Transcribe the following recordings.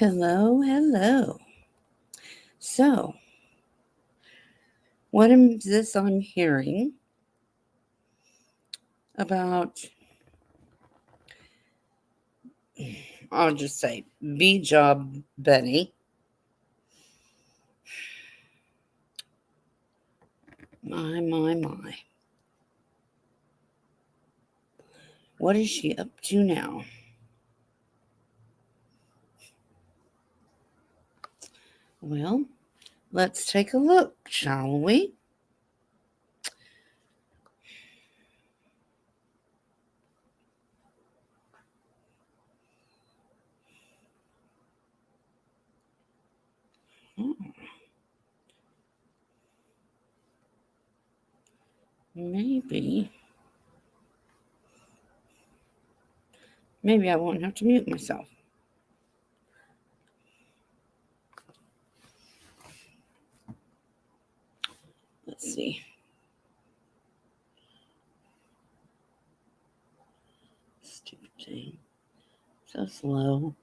Hello, hello. So, what is this I'm hearing about? I'll just say B Job Betty. My. What is she up to now? Well, let's take a look, shall we? Hmm. Maybe I won't have to mute myself. Let's see. Stupid thing. So slow.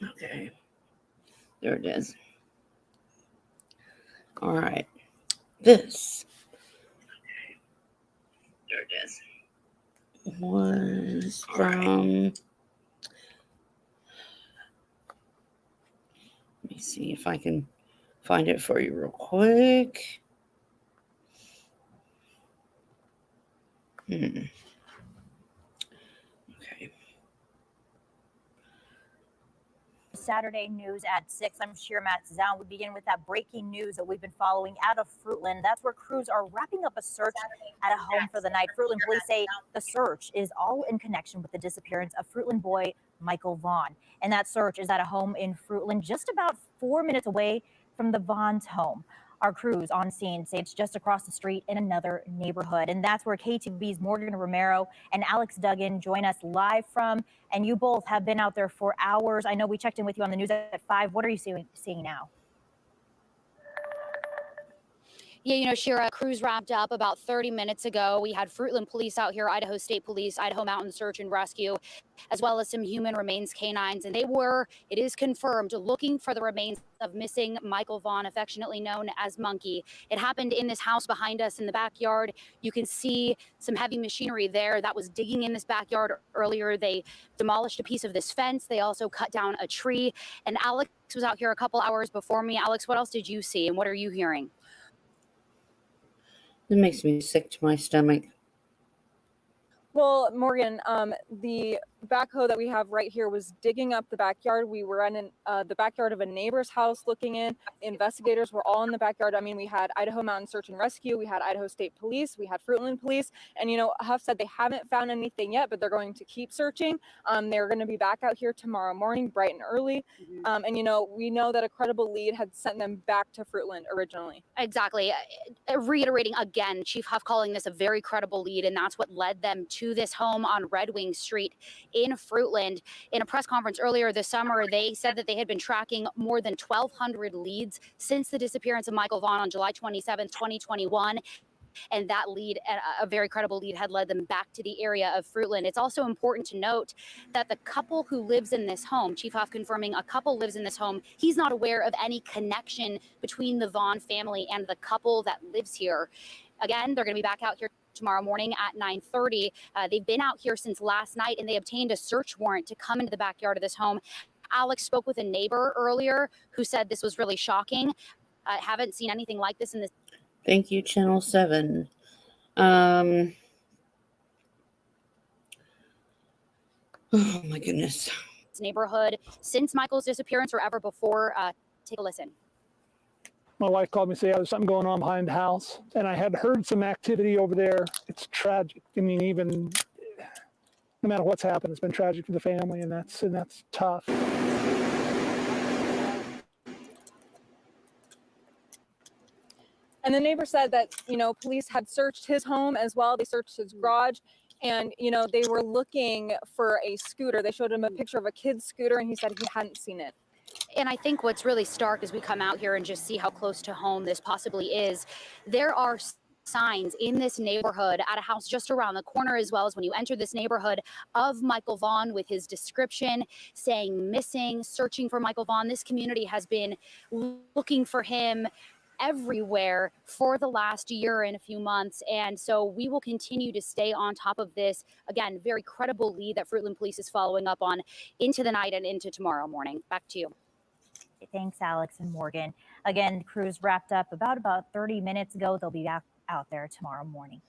Okay. There it is. All right. This. There it is. Was from. Let me see if I can find it for you real quick. Okay. Saturday news at 6. I'm Shira Matzzown. We begin with that breaking news that we've been following out of Fruitland. That's where crews are wrapping up a search at a home for the night. Fruitland police say the search is all in connection with the disappearance of Fruitland boy Michael Vaughn. And that search is at a home in Fruitland, just about 4 minutes away from the Vaughn's home. Our crews on scene say it's just across the street in another neighborhood. And that's where KTV's Morgan Romero and Alex Duggan join us live from. And you both have been out there for hours. I know we checked in with you on the news at 5. What are you seeing now? Yeah, Shira, crews wrapped up about 30 minutes ago. We had Fruitland Police out here, Idaho State Police, Idaho Mountain Search and Rescue, as well as some human remains canines. And it is confirmed, looking for the remains of missing Michael Vaughn, affectionately known as Monkey. It happened in this house behind us in the backyard. You can see some heavy machinery there that was digging in this backyard earlier. They demolished a piece of this fence. They also cut down a tree. And Alex was out here a couple hours before me. Alex, what else did you see and what are you hearing? It makes me sick to my stomach. Well, Morgan, the backhoe that we have right here was digging up the backyard. We were in the backyard of a neighbor's house looking in. The investigators were all in the backyard. I mean, we had Idaho Mountain Search and Rescue, we had Idaho State Police, we had Fruitland Police. And, Huff said they haven't found anything yet, but they're going to keep searching. They're going to be back out here tomorrow morning, bright and early. And, we know that a credible lead had sent them back to Fruitland originally. Exactly. Reiterating again, Chief Huff calling this a very credible lead, and that's what led them to this home on Red Wing Street in Fruitland. In a press conference earlier this summer, they said that they had been tracking more than 1,200 leads since the disappearance of Michael Vaughn on July 27, 2021. And that lead, a very credible lead, had led them back to the area of Fruitland. It's also important to note that the couple who lives in this home, Chief Huff confirming a couple lives in this home, he's not aware of any connection between the Vaughn family and the couple that lives here. Again, they're going to be back out here tomorrow morning at 9:30. They've been out here since last night, and they obtained a search warrant to come into the backyard of this home. Alex spoke with a neighbor earlier who said this was really shocking. Haven't seen anything like this in this. Thank you, Channel 7. Oh my goodness. Neighborhood since Michael's disappearance or ever before. Take a listen. My wife called me and said, there's something going on behind the house. And I had heard some activity over there. It's tragic. I mean, even no matter what's happened, it's been tragic for the family, and that's tough. And the neighbor said that, police had searched his home as well. They searched his garage. And, you know, they were looking for a scooter. They showed him a picture of a kid's scooter and he said he hadn't seen it. And I think what's really stark as we come out here and just see how close to home this possibly is, there are signs in this neighborhood at a house just around the corner, as well as when you enter this neighborhood, of Michael Vaughn with his description saying missing, searching for Michael Vaughn. This community has been looking for him everywhere for the last year and a few months. And so we will continue to stay on top of this. Again, very credible lead that Fruitland Police is following up on into the night and into tomorrow morning. Back to you. Thanks, Alex and Morgan. Again, crews wrapped up about 30 minutes ago. They'll be back out there tomorrow morning.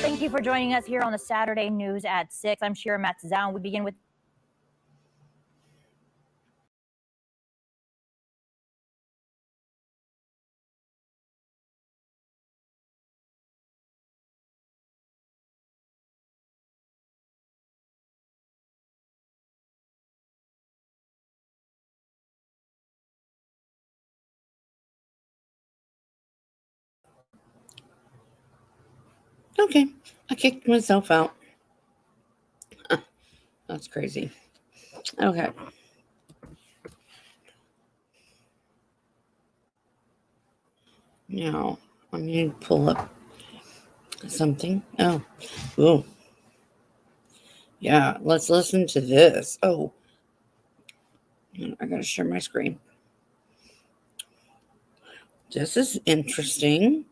Thank you for joining us here on the Saturday News at 6. I'm Shira Matzzown. We begin with Okay, I kicked myself out. That's crazy. Okay. Now, I'm going to pull up something. Oh. Yeah, let's listen to this. Oh, I got to share my screen. This is interesting.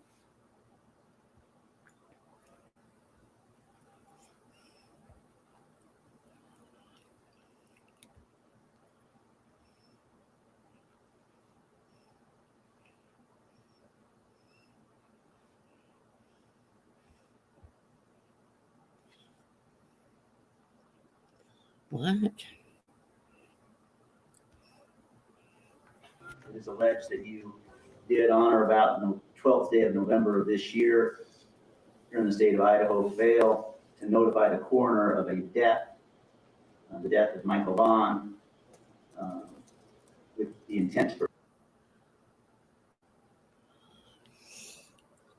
What? It is alleged that you did on or about the 12th day of November of this year, here in the state of Idaho, fail to notify the coroner of a death, the death of Michael Vaughn, with the intent to.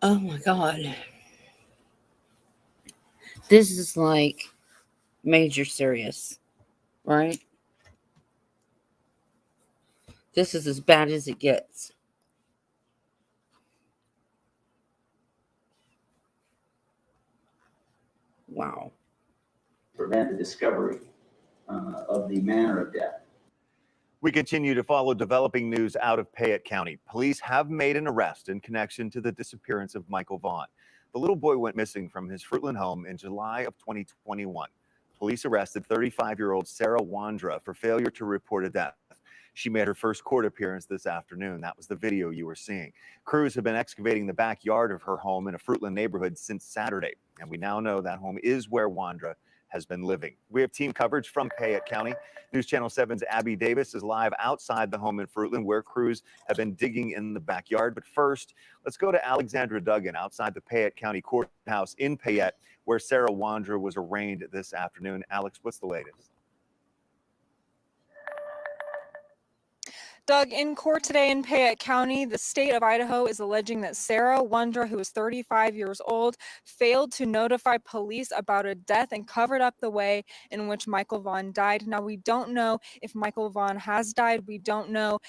Oh my God. This is like major serious, right? This is as bad as it gets. Wow. Prevent the discovery of the manner of death. We continue to follow developing news out of Payette County. Police have made an arrest in connection to the disappearance of Michael Vaughn. The little boy went missing from his Fruitland home in July of 2021. Police arrested 35-year-old Sarah Wandra for failure to report a death. She made her first court appearance this afternoon. That was the video you were seeing. Crews have been excavating the backyard of her home in a Fruitland neighborhood since Saturday, and we now know that home is where Wandra has been living. We have team coverage from Payette County. News Channel 7's Abby Davis is live outside the home in Fruitland, where crews have been digging in the backyard. But first, let's go to Alexandra Duggan outside the Payette County Courthouse in Payette, where Sarah Wandra was arraigned this afternoon. Alex, what's the latest? Doug, in court today in Payette County, the state of Idaho is alleging that Sarah Wandra, who is 35 years old, failed to notify police about a death and covered up the way in which Michael Vaughn died. Now, we don't know if Michael Vaughn has died. We don't know.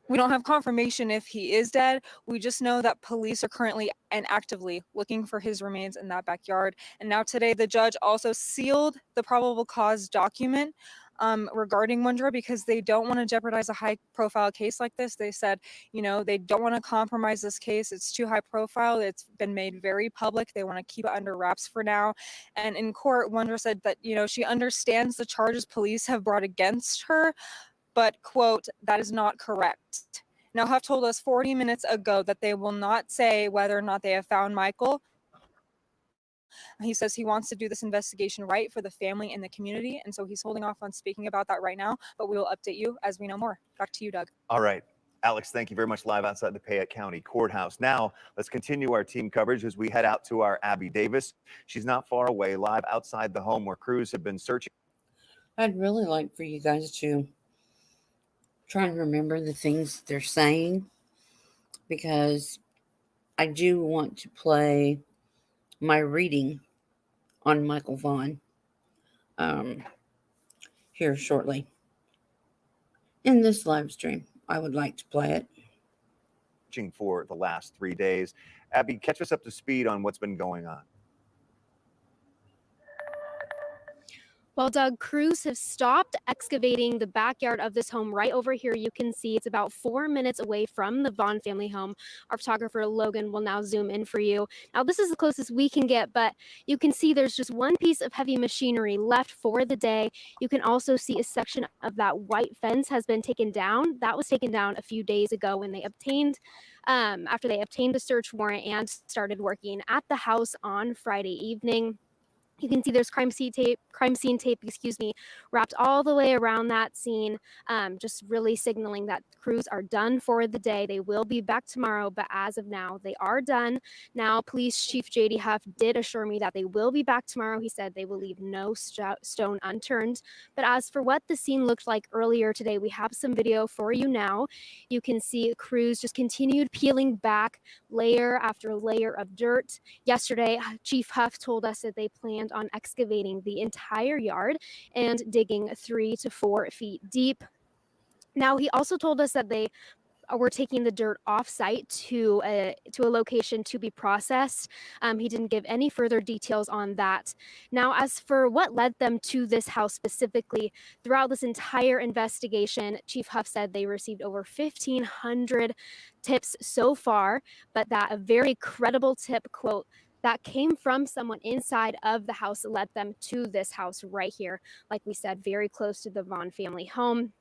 We don't have confirmation if he is dead. We just know that police are currently and actively looking for his remains in that backyard. And now today, the judge also sealed the probable cause document regarding Wandra, because they don't want to jeopardize a high profile case like this. They said, you know, they don't want to compromise this case. It's too high profile. It's been made very public. They want to keep it under wraps for now. And in court, Wandra said that, you know, she understands the charges police have brought against her, but, quote, that is not correct. Now, Huff told us 40 minutes ago that they will not say whether or not they have found Michael. He says he wants to do this investigation right for the family and the community, and so he's holding off on speaking about that right now, but we will update you as we know more. Back to you, Doug. All right. Alex, thank you very much, live outside the Payette County Courthouse. Now, let's continue our team coverage as we head out to our Abby Davis. She's not far away, live outside the home where crews have been searching. I'd really like for you guys to try and remember the things they're saying, because I do want to play my reading on Michael Vaughn here shortly. In this live stream, I would like to play it. For the last 3 days. Abby, catch us up to speed on what's been going on. Well, Doug, crews have stopped excavating the backyard of this home right over here. You can see it's about 4 minutes away from the Vaughn family home. Our photographer, Logan, will now zoom in for you. Now, this is the closest we can get, but you can see there's just one piece of heavy machinery left for the day. You can also see a section of that white fence has been taken down. That was taken down a few days ago when they obtained after they obtained the search warrant and started working at the house on Friday evening. You can see there's crime scene tape, wrapped all the way around that scene, just really signaling that crews are done for the day. They will be back tomorrow, but as of now, they are done. Now, Police Chief J.D. Huff did assure me that they will be back tomorrow. He said they will leave no stone unturned. But as for what the scene looked like earlier today, we have some video for you now. You can see crews just continued peeling back layer after layer of dirt. Yesterday, Chief Huff told us that they planned on excavating the entire yard and digging 3 to 4 feet deep. Now, he also told us that they were taking the dirt off-site to a location to be processed. He didn't give any further details on that. Now, as for what led them to this house specifically, throughout this entire investigation, Chief Huff said they received over 1,500 tips so far, but that a very credible tip, quote, that came from someone inside of the house led them to this house right here. Like we said, very close to the Vaughn family home.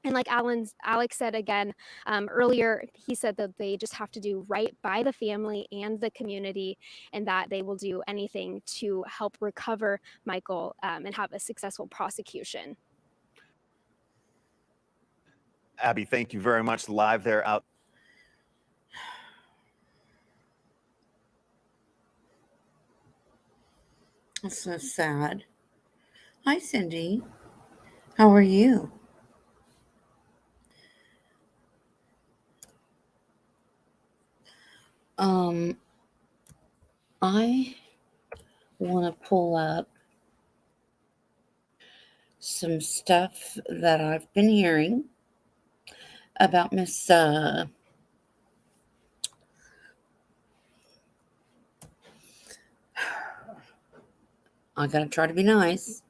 And like Alex said again earlier, he said that they just have to do right by the family and the community, and that they will do anything to help recover Michael and have a successful prosecution. Abby, thank you very much. Live there out. That's so sad. Hi, Cindy. How are you? I want to pull up some stuff that I've been hearing about Miss I gotta try to be nice.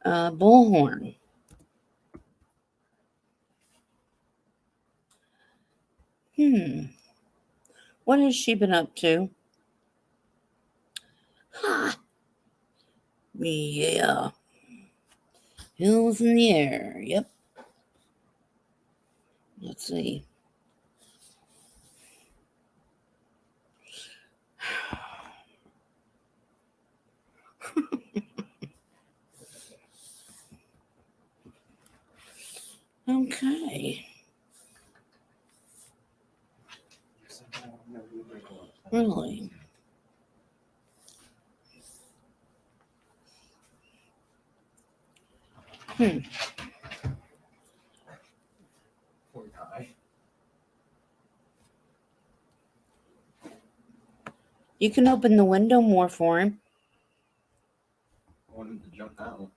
Bullhorn. What has she been up to? Ha! Yeah. Hills in the air. Yep. Let's see. Okay. Really? You can open the window more for him. I want him to jump out.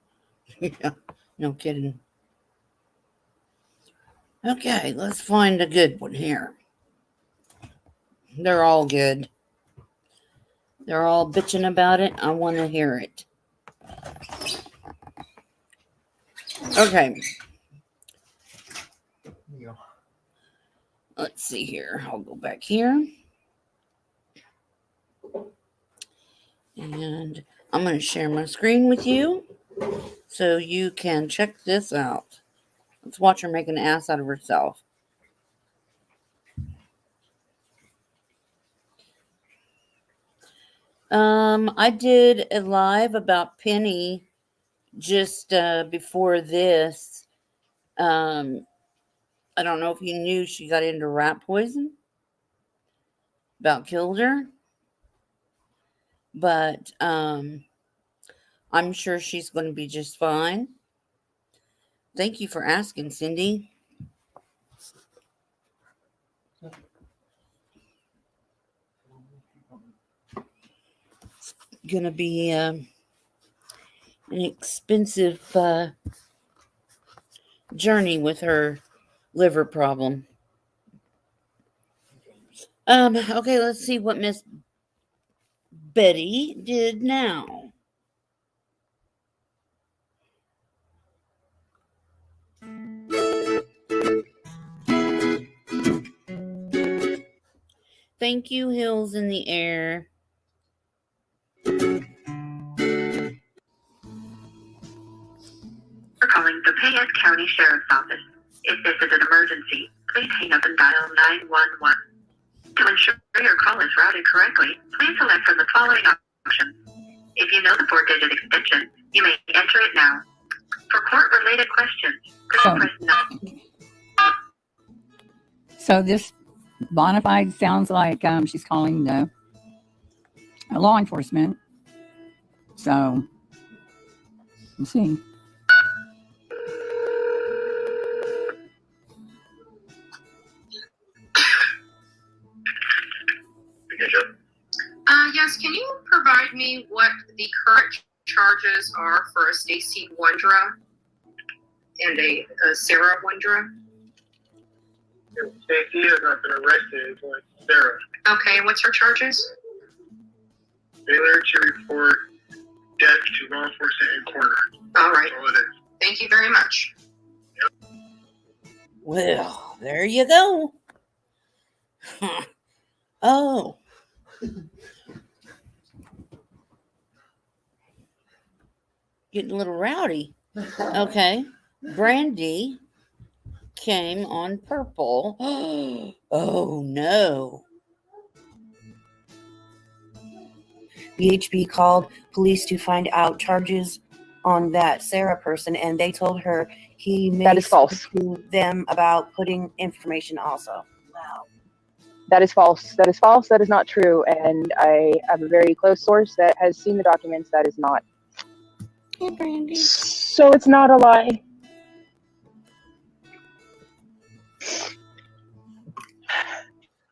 Yeah, no kidding. Okay, let's find a good one here. They're all good. They're all bitching about it. I want to hear it. Okay. Yeah. Let's see here. I'll go back here. And I'm going to share my screen with you so you can check this out. Let's watch her make an ass out of herself. I did a live about Penny just before this. I don't know if you knew she got into rat poison. About killed her. But I'm sure she's going to be just fine. Thank you for asking, Cindy. Going to be an expensive journey with her liver problem. Okay, let's see what Miss Betty did now. Thank you, Hills in the Air. For calling the Payette County Sheriff's Office. If this is an emergency, please hang up and dial 911. To ensure your call is routed correctly, please select from the following options. If you know the 4-digit extension, you may enter it now. For court-related questions, please press 9. So this bonafide sounds like she's calling the law enforcement. So, let's see. Yes, can you provide me what the current charges are for a Stacy Wondra and a Sarah Wondra? Stacy has not been arrested, but Sarah. Okay, and what's her charges? Failure to report death to law enforcement and coroner. All right. That's all it is. Thank you very much. Well, there you go. Oh. Getting a little rowdy. Okay. Brandy came on purple. Oh no. BHP called police to find out charges on that Sarah person, and they told her he made That is false. to them about putting information also. Wow. That is false. That is false. That is not true. And I have a very close source that has seen the documents. That is not. Hey, Brandy. So it's not a lie.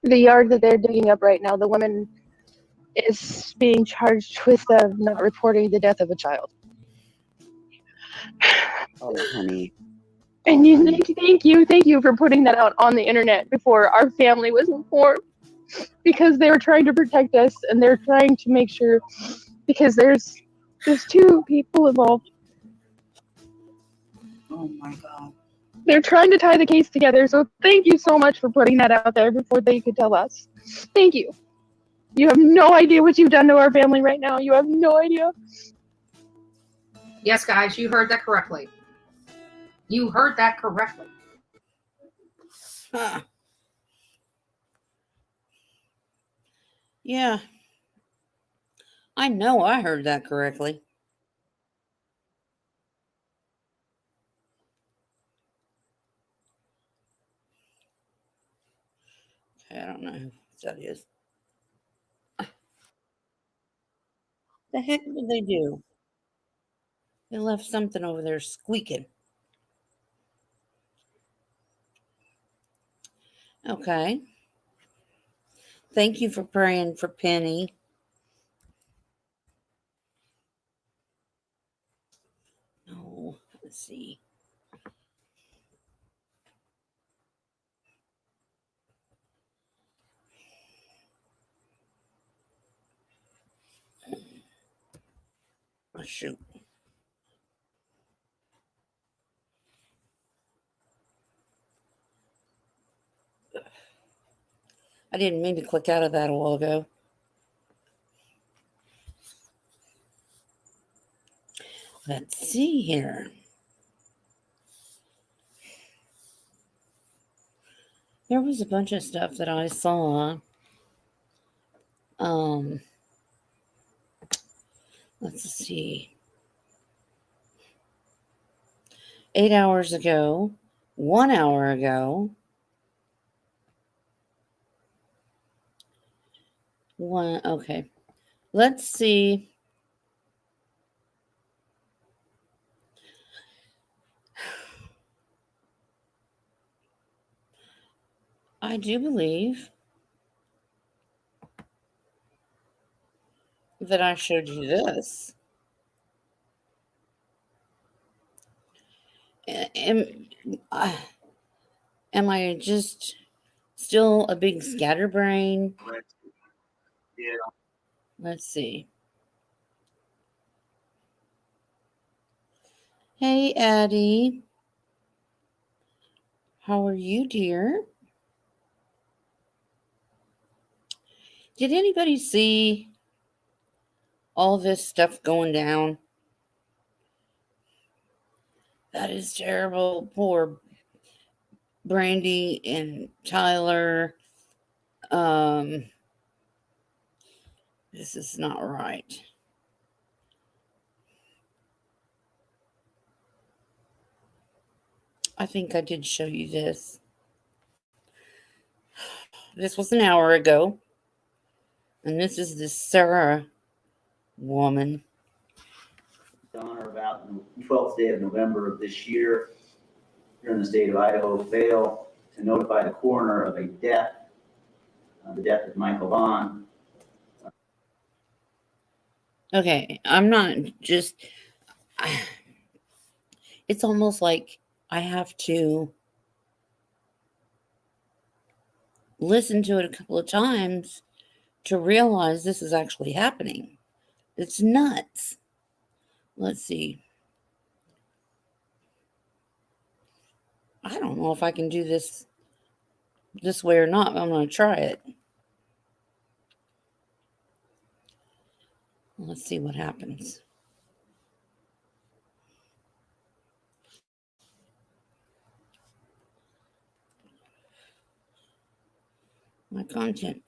The yard that they're digging up right now, the woman is being charged with not reporting the death of a child. Oh, honey. And thank you for putting that out on the internet before our family was informed, because they were trying to protect us, and they're trying to make sure, because there's 2 people involved. Oh my God. They're trying to tie the case together. So thank you so much for putting that out there before they could tell us. Thank you. You have no idea what you've done to our family right now. You have no idea. Yes, guys, you heard that correctly. You heard that correctly. Huh. Yeah. I know I heard that correctly. Okay, I don't know who that is. The heck did they do? They left something over there squeaking. Okay. Thank you for praying for Penny. No, let's see. Oh, shoot. I didn't mean to click out of that a while ago. Let's see here. There was a bunch of stuff that I saw. Let's see. 8 hours ago, 1 hour ago, okay. Let's see. I do believe that I showed you this. Am, uh, am I just still a big scatterbrain? Yeah. Let's see. Hey, Addie. How are you, dear? Did anybody see all this stuff going down? That is terrible. Poor Brandy and Tyler. This is not right. I think I did show you this. This was an hour ago. And this is this Sarah woman. On or about the 12th day of November of this year, here in the state of Idaho, fail to notify the coroner of a death, the death of Michael Vaughn. Okay, I'm not just. It's almost like I have to listen to it a couple of times to realize this is actually happening. It's nuts. Let's see. I don't know if I can do this way or not, but I'm going to try it. Let's see what happens. My content.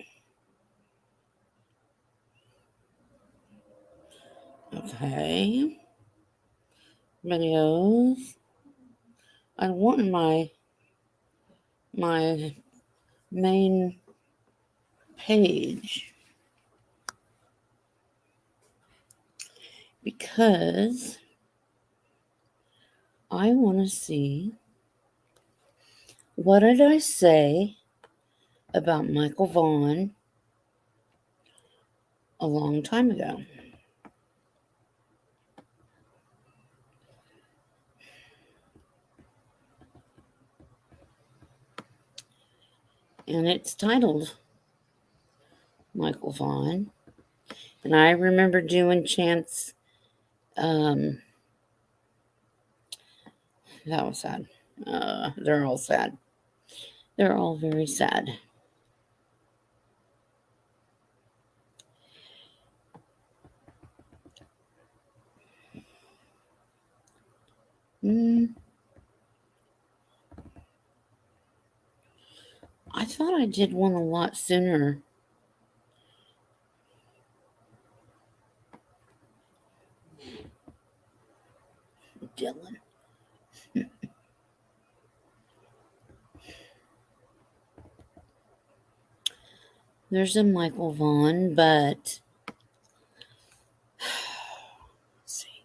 Okay. Videos. I want my main page because I want to see what did I say about Michael Vaughn a long time ago. And it's titled Michael Vaughn. And I remember doing chants. That was sad. They're all sad. They're all very sad. I thought I did one a lot sooner. Dylan. There's a Michael Vaughn, but let's see.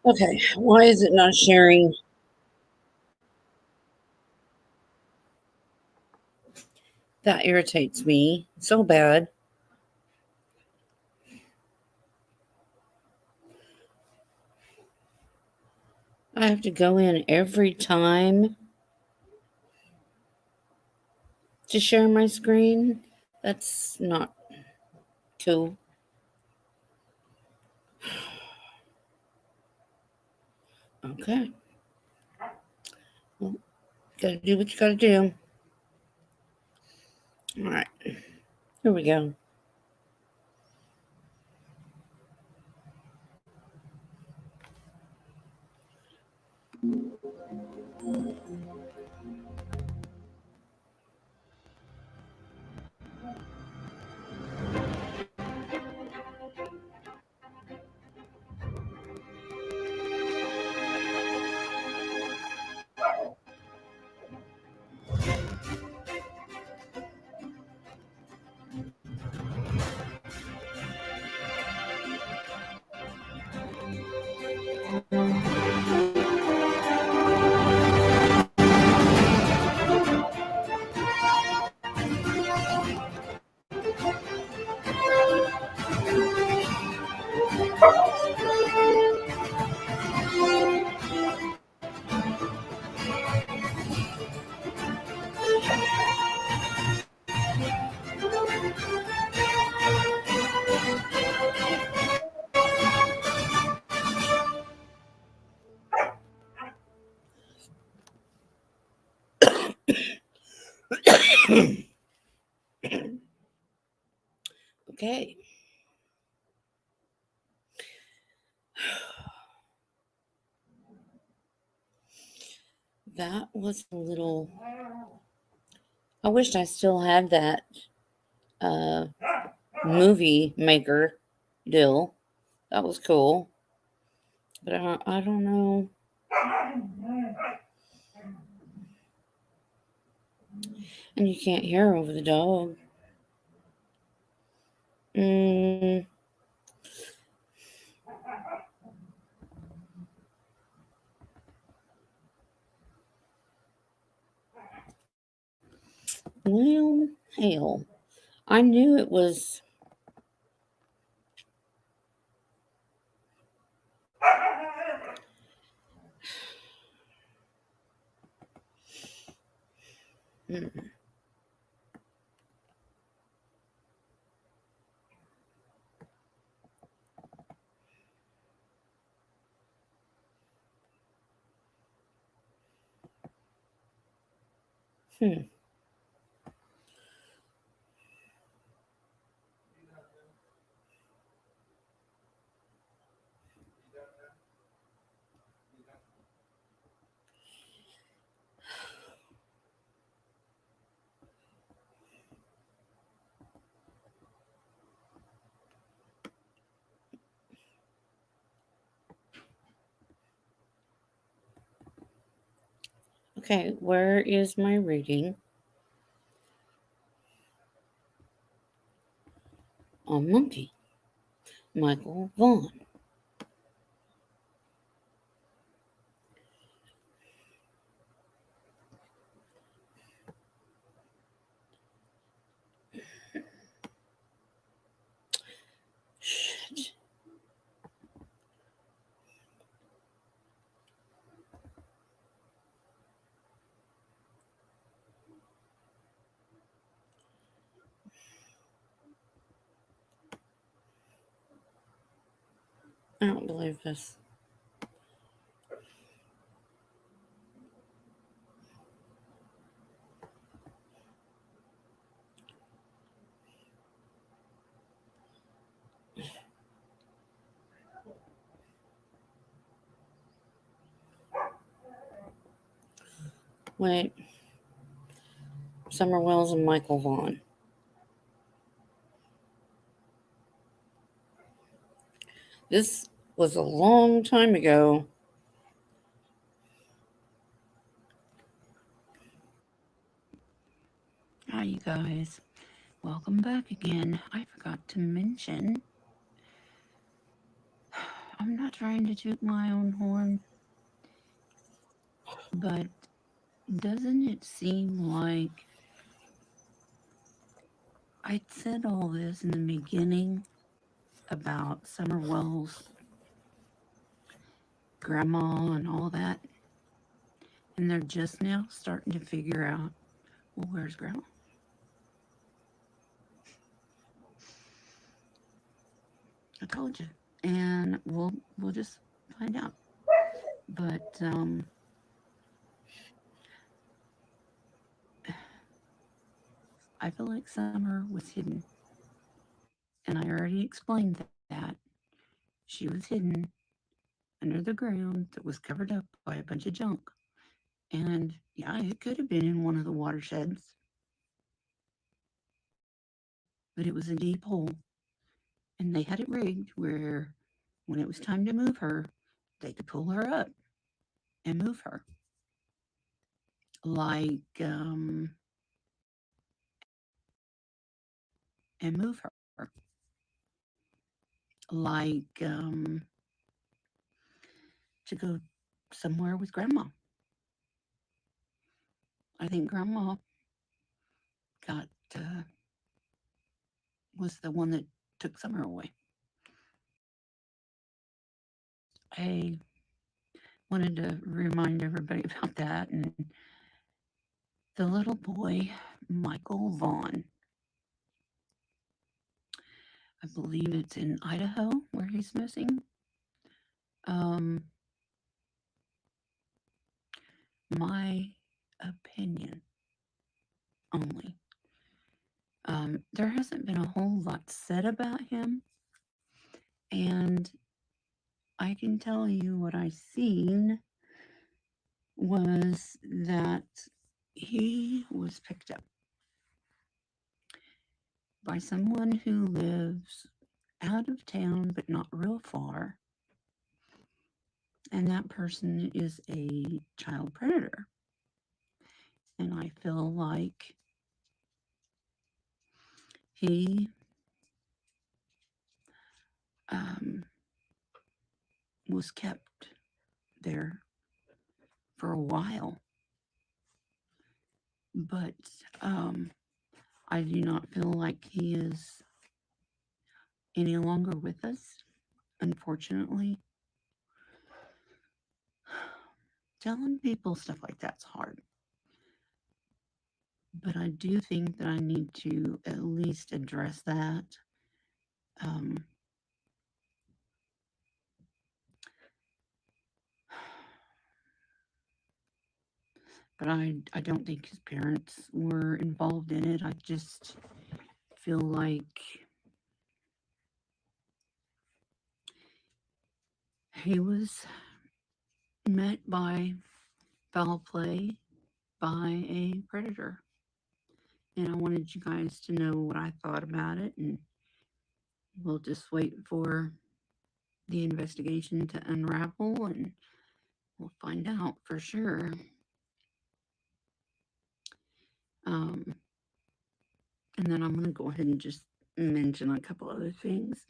Okay, why is it not sharing? That irritates me so bad. I have to go in every time to share my screen. That's not cool. Okay. Well, gotta do what you gotta do. All right. Here we go. Okay. That was a little. I wished I still had that movie maker deal. That was cool. But I don't know. And you can't hear over the dog. Well, hell. I knew it was. Hmm. Hmm. Okay, where is my reading on Monkey? Michael Vaughn. Shit. I don't believe this. Wait. Summer Wells and Michael Vaughn. This was a long time ago. Hi, you guys. Welcome back again. I forgot to mention, I'm not trying to toot my own horn, but doesn't it seem like I said all this in the beginning about Summer Wells' grandma and all that? And they're just now starting to figure out, well, where's grandma? I told you. And we'll just find out. But I feel like Summer was hidden. And I already explained that. She was hidden under the ground that was covered up by a bunch of junk. And yeah, it could have been in one of the watersheds. But it was a deep hole. And they had it rigged where when it was time to move her, they could pull her up and move her. Like, and move her. Like, to go somewhere with Grandma. I think Grandma got was the one that took Summer away. I wanted to remind everybody about that. And the little boy, Michael Vaughn, I believe it's in Idaho where he's missing. My opinion only. There hasn't been a whole lot said about him, and I can tell you what I seen was that he was picked up by someone who lives out of town but not real far, and that person is a child predator. And I feel like he was kept there for a while, but I do not feel like he is any longer with us, unfortunately. Telling people stuff like that's hard, but I do think that I need to at least address that. But I don't think his parents were involved in it. I just feel like he was met by foul play by a predator. And I wanted you guys to know what I thought about it, and we'll just wait for the investigation to unravel and we'll find out for sure. And then I'm going to go ahead and just mention a couple other things.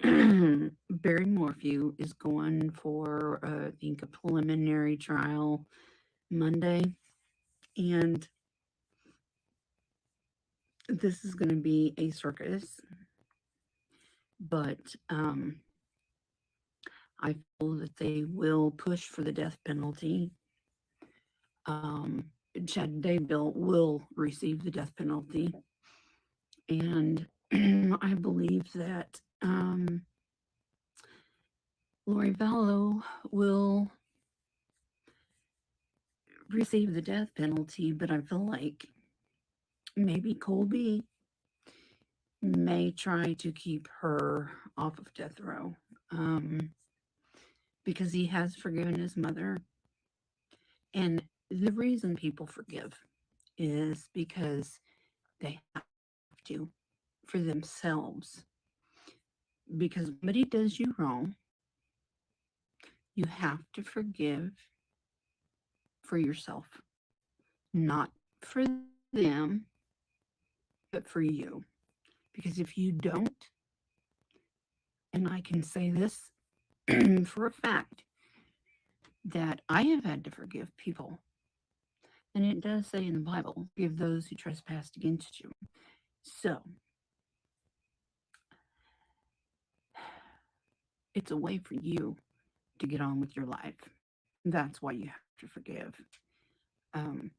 Barry Morphew is going for, I think, a preliminary trial Monday. And this is going to be a circus. But I feel that they will push for the death penalty. Chad Daybell will receive the death penalty. And I believe that Lori Vallow will receive the death penalty, but I feel like maybe Colby may try to keep her off of death row because he has forgiven his mother. And the reason people forgive is because they have to for themselves. Because when somebody does you wrong, you have to forgive for yourself, not for them, but for you. Because if you don't, and I can say this for a fact, that I have had to forgive people. And it does say in the Bible, forgive those who trespass against you. So, it's a way for you to get on with your life. That's why you have to forgive. And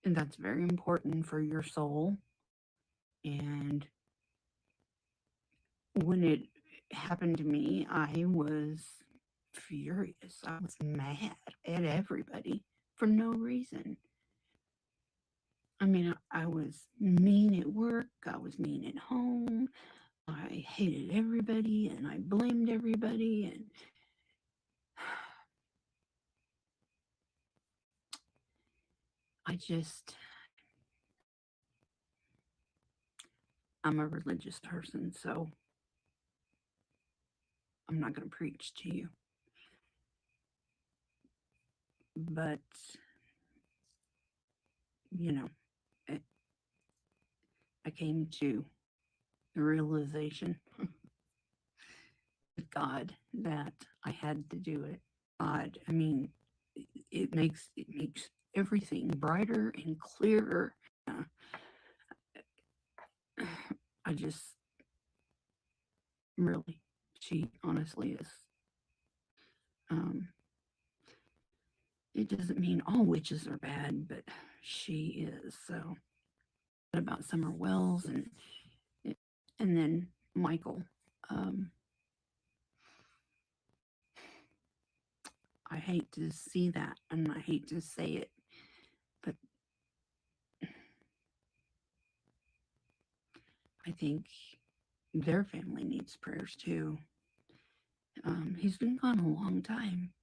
that's very important for your soul. And when it happened to me, I was furious. I was mad at everybody for no reason. I mean, I was mean at work. I was mean at home. I hated everybody and I blamed everybody. And I'm a religious person, so I'm not going to preach to you. But, you know, I came to the realization that God that I had to do it. God, I mean, it makes everything brighter and clearer. I just really, she honestly is. It doesn't mean all witches are bad, but she is. So, what about Summer Wells and then Michael? I hate to see that, and I hate to say it, but I think their family needs prayers too. He's been gone a long time,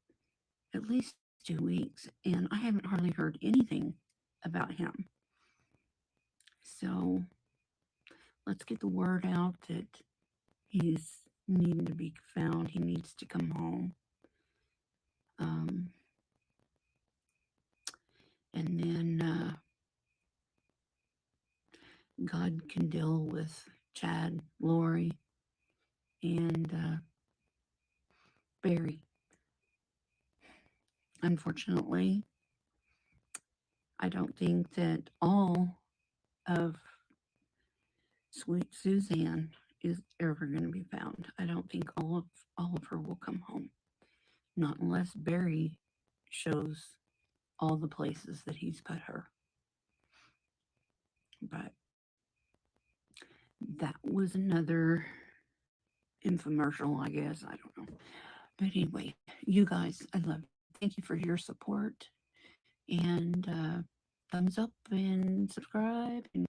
at least 2 weeks, and I haven't hardly heard anything about him. So let's get the word out that he's needing to be found. He needs to come home. And then God can deal with Chad, Lori, and Barry. Unfortunately, I don't think that all of Sweet Suzanne is ever going to be found. I don't think all of her will come home. Not unless Barry shows all the places that he's put her. But that was another infomercial, I guess. I don't know. But anyway, you guys, I love you. Thank you for your support. And thumbs up and subscribe. And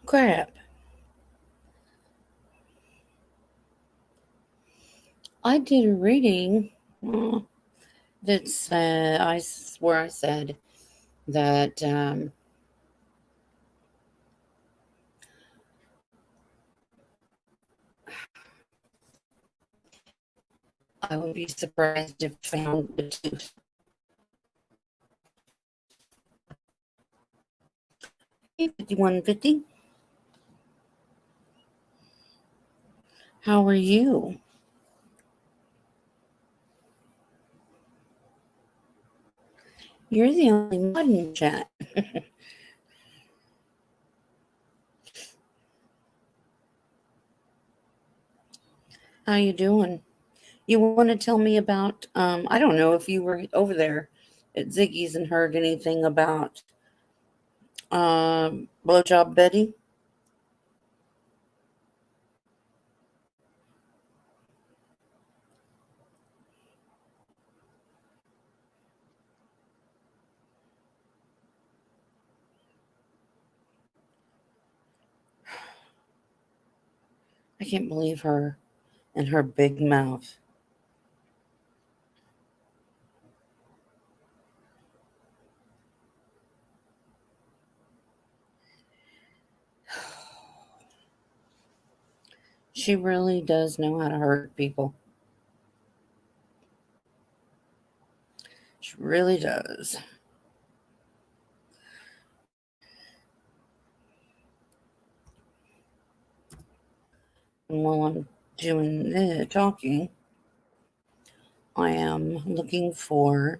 crap. I did a reading that's I swear I said that I would be surprised if found the tooth. Hey, 5150. How are you? You're the only one in chat. How you doing? You want to tell me about, I don't know if you were over there at Ziggy's and heard anything about Blowjob Betty? I can't believe her and her big mouth. She really does know how to hurt people. She really does. And while I'm doing the talking, I am looking for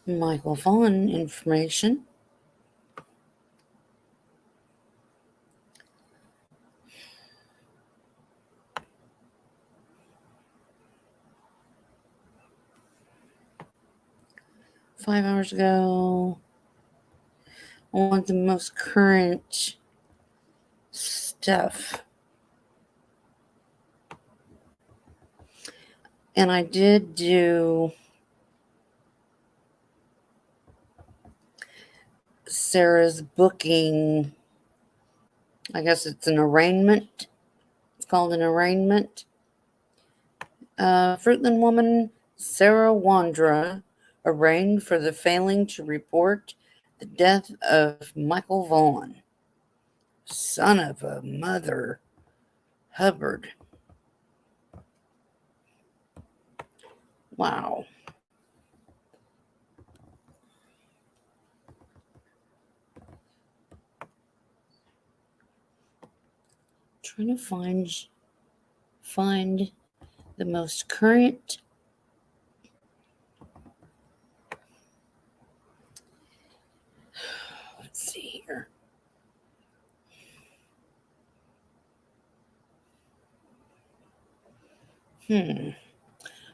Michael Vaughn information. Five hours ago, I want the most current stuff. And I did do Sarah's booking. I guess it's an arraignment. It's called an arraignment. Fruitland woman Sarah Wandra arraigned for the failing to report the death of Michael Vaughn. Son of a mother Hubbard. Wow. Trying to find the most current let's see here.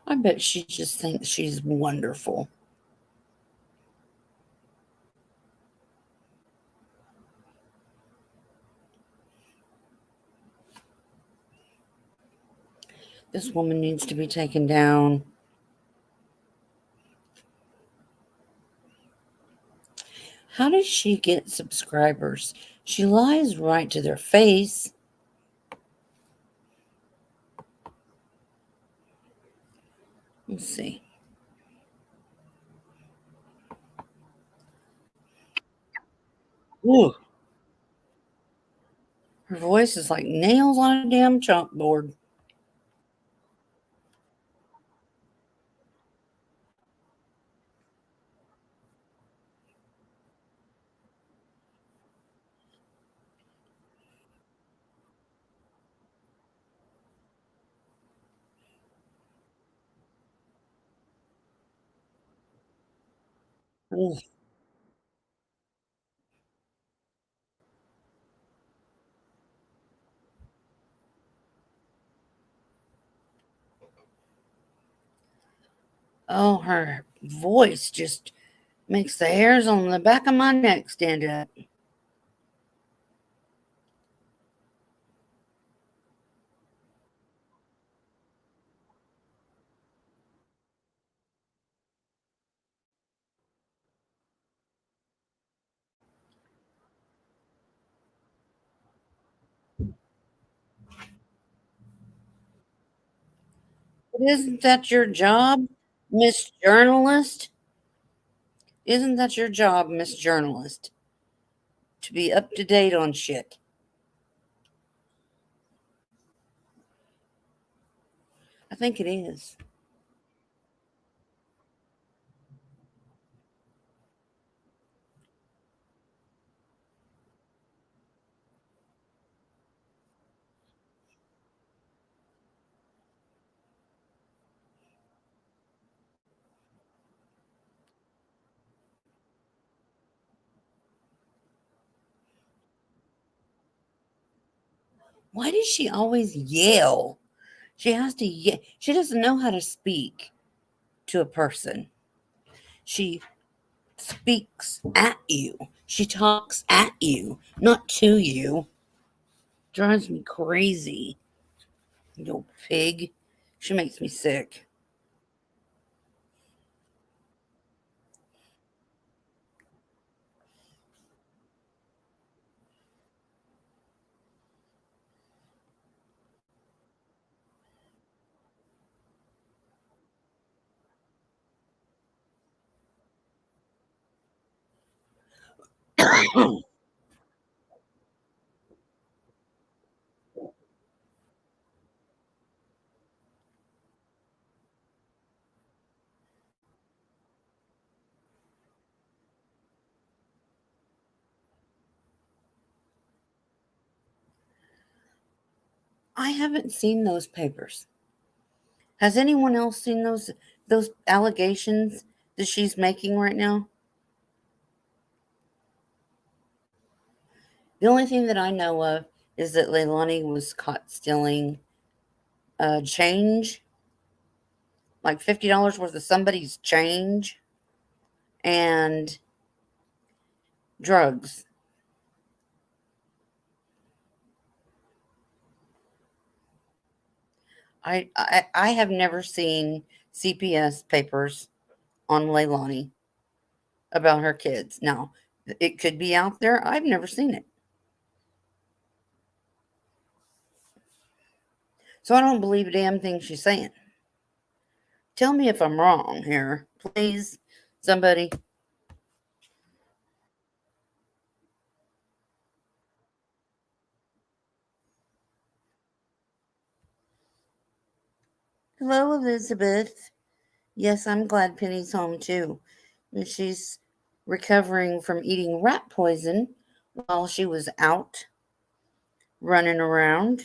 I bet she just thinks she's wonderful. This woman needs to be taken down. How does she get subscribers? She lies right to their face. Let's see. Ooh. Her voice is like nails on a damn chalkboard. Ooh. Oh, her voice just makes the hairs on the back of my neck stand up. But isn't that your job, Miss Journalist? Isn't that your job, Miss Journalist? To be up to date on shit. I think it is. Why does she always yell? She has to yell. She doesn't know how to speak to a person. She speaks at you. She talks at you, not to you. Drives me crazy. You old pig. She makes me sick. I haven't seen those papers. Has anyone else seen those allegations that she's making right now? The only thing that I know of is that Leilani was caught stealing change, like $50 worth of somebody's change, and drugs. I have never seen CPS papers on Leilani about her kids. Now, it could be out there. I've never seen it. So I don't believe a damn thing she's saying. Tell me if I'm wrong here, please, somebody. Hello, Elizabeth. Yes, I'm glad Penny's home too. And she's recovering from eating rat poison while she was out running around.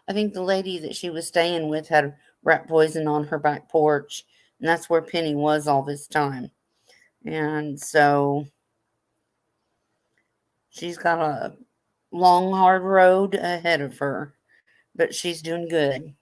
I think the lady that she was staying with had rat poison on her back porch, and that's where Penny was all this time. And so she's got a long, hard road ahead of her, but she's doing good.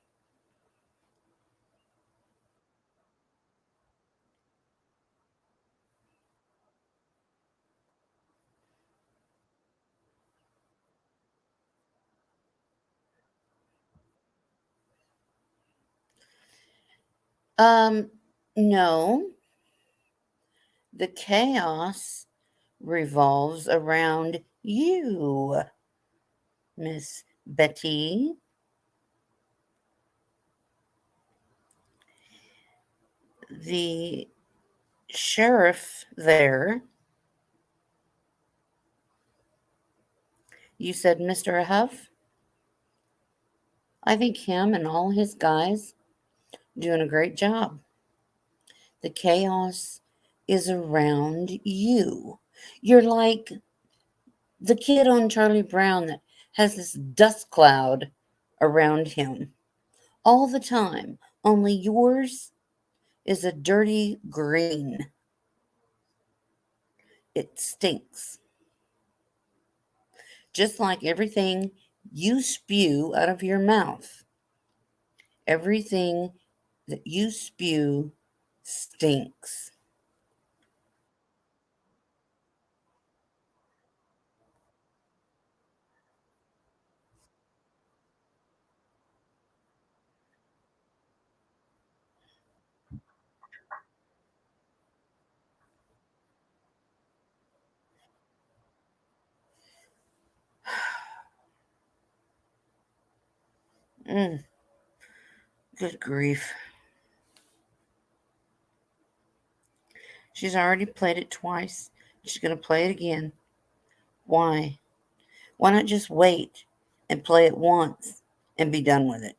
Um, no, the chaos revolves around you, Miss Betty. The sheriff there, you said Mr. Huff? I think him and all his guys doing a great job. The chaos is around you. You're like the kid on Charlie Brown that has this dust cloud around him all the time, only yours is a dirty green. It stinks. Just like everything you spew out of your mouth. Everything that you spew stinks. Mm, good grief. She's already played it twice. She's going to play it again. Why? Why not just wait and play it once and be done with it?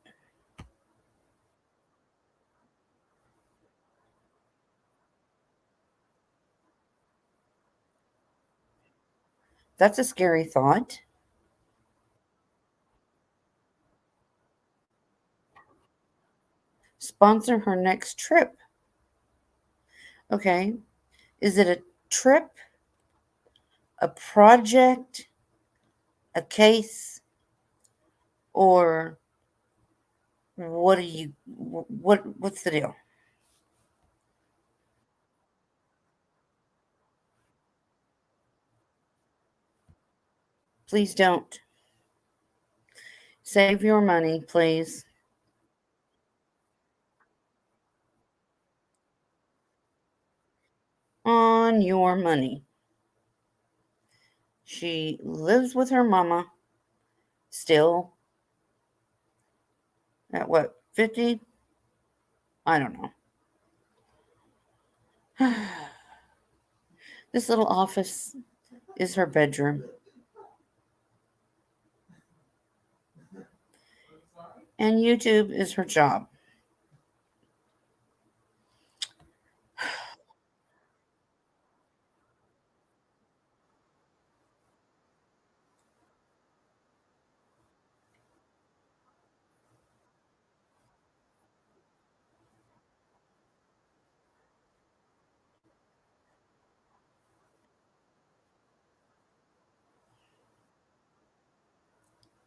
That's a scary thought. Sponsor her next trip. Okay. Is it a trip, a project, a case, or what's the deal? Please don't. Save your money, please. On your money. She lives with her mama still at what, 50? I don't know. This little office is her bedroom. And YouTube is her job.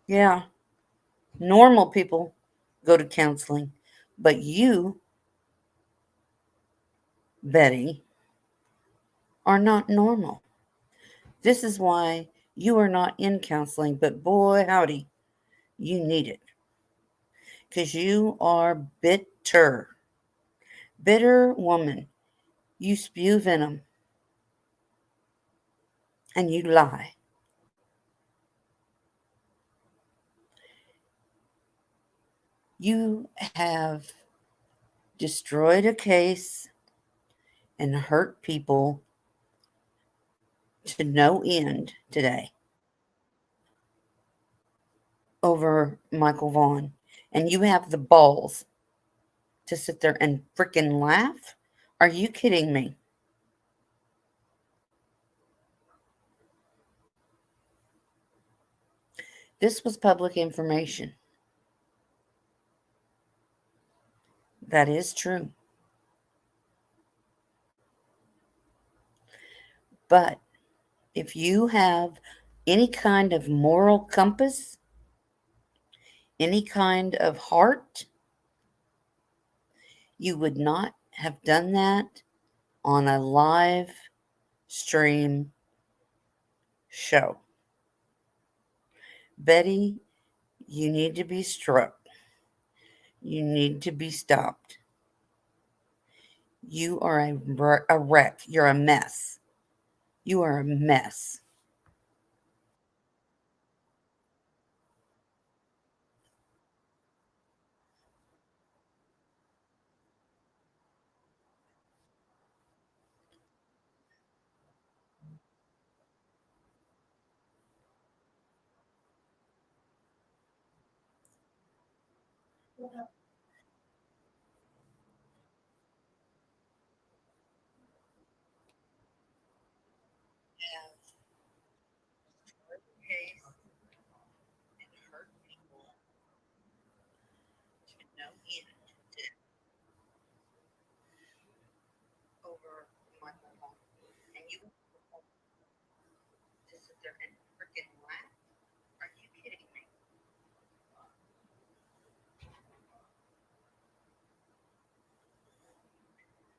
Yeah, normal people go to counseling, but you, Betty, are not normal. This is why you are not in counseling, but boy, howdy, you need it. Because you are bitter. Bitter woman. You spew venom and you lie. You have destroyed a case and hurt people to no end today over Michael Vaughn. And you have the balls to sit there and freaking laugh? Are you kidding me? This was public information. That is true. But if you have any kind of moral compass, any kind of heart, you would not have done that on a live stream show. Betty, you need to be struck. You need to be stopped. You are a wreck. You're a mess. You are a mess.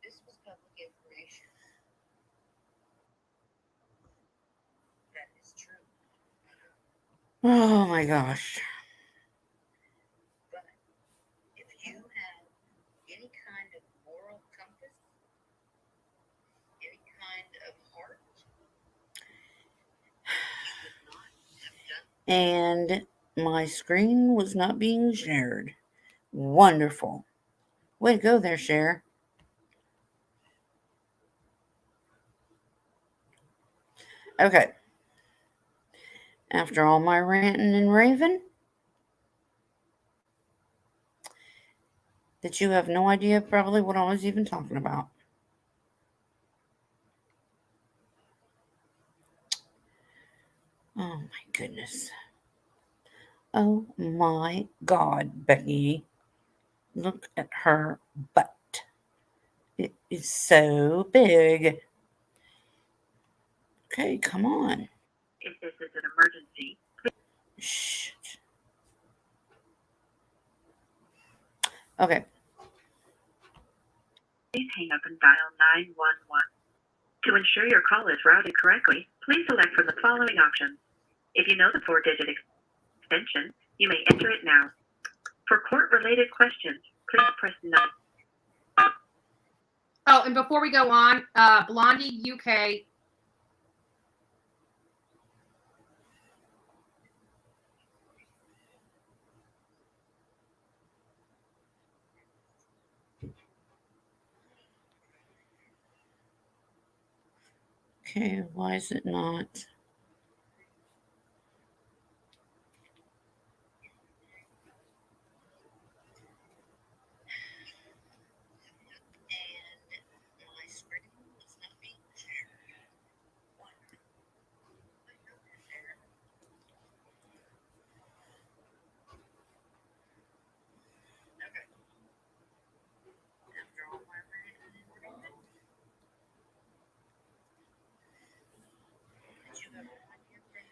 This was public information. That is true. Oh my gosh. But if you have any kind of moral compass, any kind of heart, you would not have done. And my screen was not being shared. Wonderful. Way to go there, Cher. Okay. After all my ranting and raving, that you have no idea probably what I was even talking about. Oh my goodness. Oh my God, Becky. Look at her butt. It is so big. Okay, come on. If this is an emergency, Shh. Okay. please hang up and dial 911. To ensure your call is routed correctly, please select from the following options. If you know the 4-digit extension, you may enter it now. For court-related questions, please press 9. Oh, and before we go on, Blondie UK. Okay, why is it not?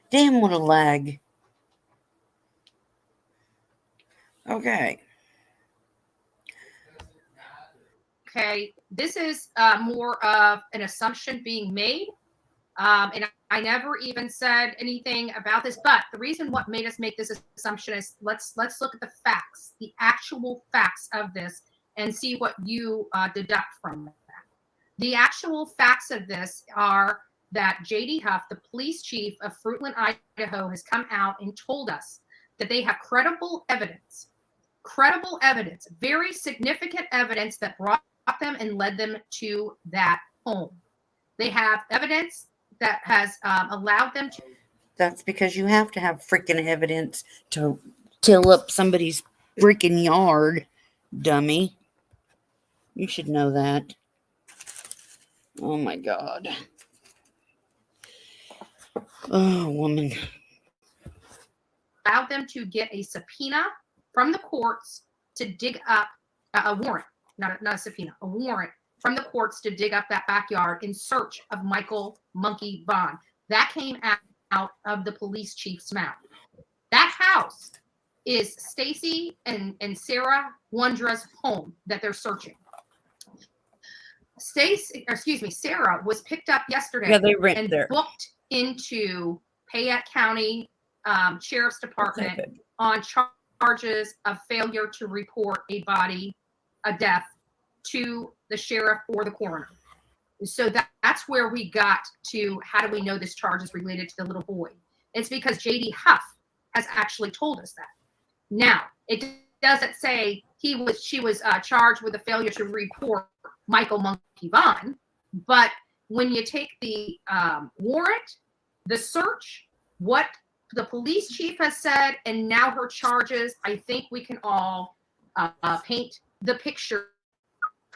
Damn, what a lag. Okay. Okay, this is more of an assumption being made. And I never even said anything about this, but the reason what made us make this assumption is let's look at the facts, the actual facts of this, and see what you deduct from that. The actual facts of this are that J.D. Huff, the police chief of Fruitland, Idaho, has come out and told us that they have credible evidence, very significant evidence that brought them and led them to that home. They have evidence that has allowed them to. That's because you have to have freaking evidence to till up somebody's freaking yard, dummy. You should know that. Oh my God. Oh, woman. Allowed them to get a subpoena from the courts to dig up a warrant, not a subpoena, a warrant from the courts to dig up that backyard in search of Michael Monkey Vaughn. That came out of the police chief's mouth. That house is Stacy and Sarah Wondra's home that they're searching. Sarah was picked up yesterday Yeah, they rent and there. booked into Payette County Sheriff's Department on charges of failure to report a death to the sheriff or the coroner. So that's where we got to, how do we know this charge is related to the little boy? It's because J.D. Huff has actually told us that. Now, it doesn't say she was charged with a failure to report Michael Monkey Vaughn, but when you take the warrant, the search, what the police chief has said, and now her charges, I think we can all paint the picture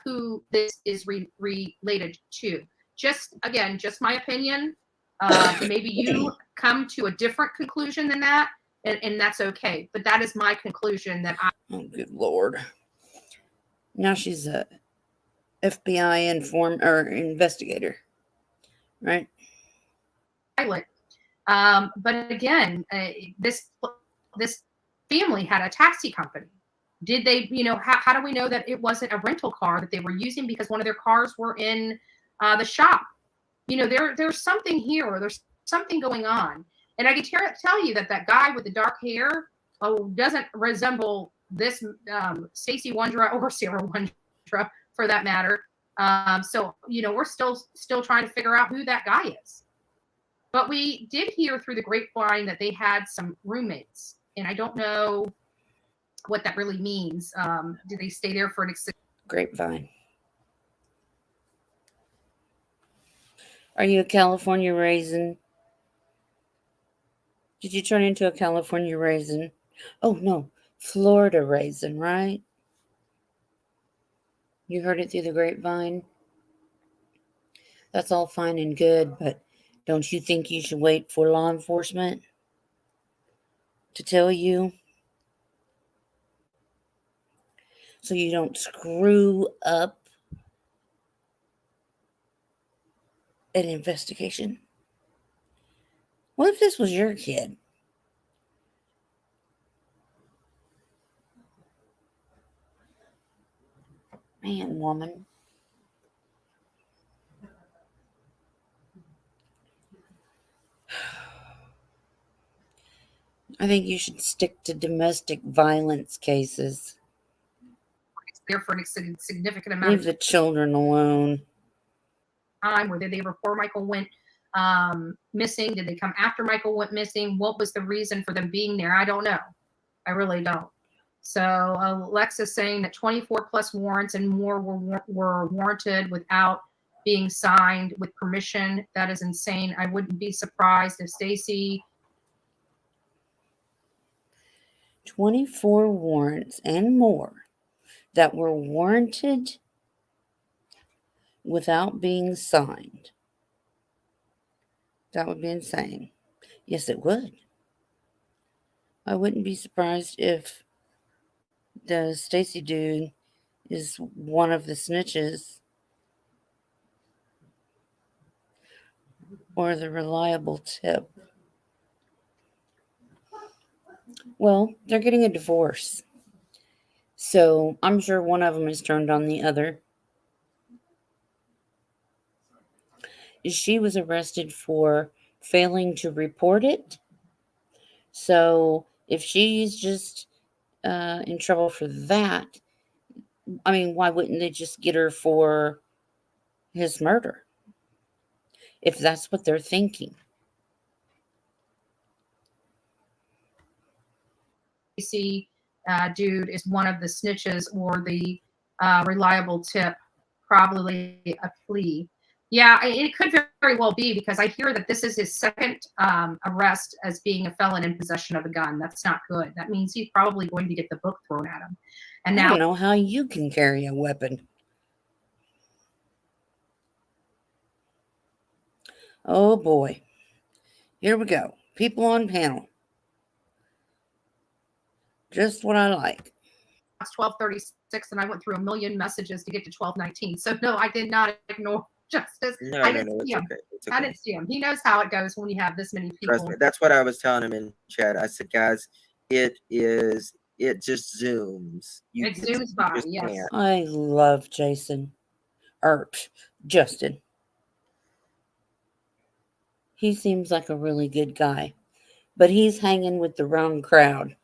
who this is related to. Just my opinion. Maybe you come to a different conclusion than that, and that's okay. But that is my conclusion that Oh, good Lord. Now she's a FBI investigator, right? pilot. But again, this family had a taxi company. Did they, how do we know that it wasn't a rental car that they were using because one of their cars were in the shop? There's something here, or there's something going on. And I can tell you that guy with the dark hair doesn't resemble this Stacy Wondra or Sarah Wondra for that matter. So we're still trying to figure out who that guy is. But we did hear through the grapevine that they had some roommates, and I don't know what that really means. Did they stay there for an grapevine? Are you a California raisin? Did you turn into a California raisin? Oh, no, Florida raisin, right? You heard it through the grapevine? That's all fine and good, but don't you think you should wait for law enforcement to tell you so you don't screw up an investigation? What if this was your kid? Man, woman. I think you should stick to domestic violence cases. there for a significant amount Leave of the children alone. time? Were they there before Michael went missing? Did they come after Michael went missing? What was the reason for them being there? I don't know. I really don't. So Alexa's saying that 24 plus warrants and more were warranted without being signed with permission. That is insane. I wouldn't be surprised if Stacy 24 warrants and more that were warranted without being signed. That would be insane. Yes, it would. I wouldn't be surprised if the Stacy dude is one of the snitches or the reliable tip. Well, they're getting a divorce. So I'm sure one of them is turned on the other. She was arrested for failing to report it. So if she's just in trouble for that, I mean, why wouldn't they just get her for his murder? If that's what they're thinking. Stacy dude is one of the snitches or the reliable tip, probably a plea. Yeah, it could very well be, because I hear that this is his second arrest as being a felon in possession of a gun. That's not good. That means he's probably going to get the book thrown at him. And I now, don't know how you can carry a weapon. Oh boy. Here we go. People on panel. Just what I like. it's 12:36, and I went through a million messages to get to 12:19. So no, I did not ignore Justice. No, I no, didn't no, see it's him. okay. It's I okay. didn't see him. He knows how it goes when you have this many Trust people. me. That's what I was telling him in chat. I said, guys, it just zooms. It zooms by, just yes. can't. I love Jason. Or Justin. He seems like a really good guy. But he's hanging with the wrong crowd.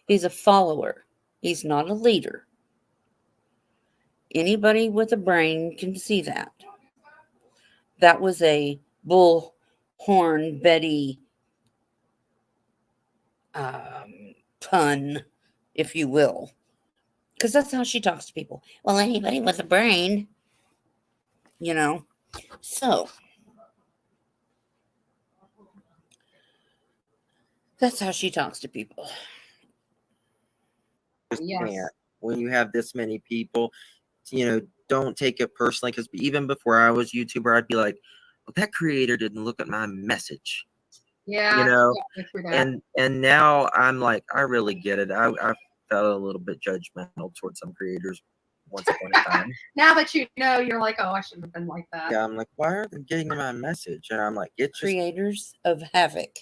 He's a follower. He's not a leader. Anybody with a brain can see that. That was a bullhorn Betty pun, if you will. Because that's how she talks to people. Well, anybody with a brain, you know. So, that's how she talks to people. Just Yes. can't. When you have this many people, don't take it personally. Because even before I was YouTuber, I'd be like, well, that creator didn't look at my message. Yeah. You know, yeah, through that. and now I'm like, I really get it. I felt a little bit judgmental towards some creators once upon a time. Now that you know, you're like, oh, I shouldn't have been like that. Yeah, I'm like, why aren't they getting my message? And I'm like, it's just Creators of havoc.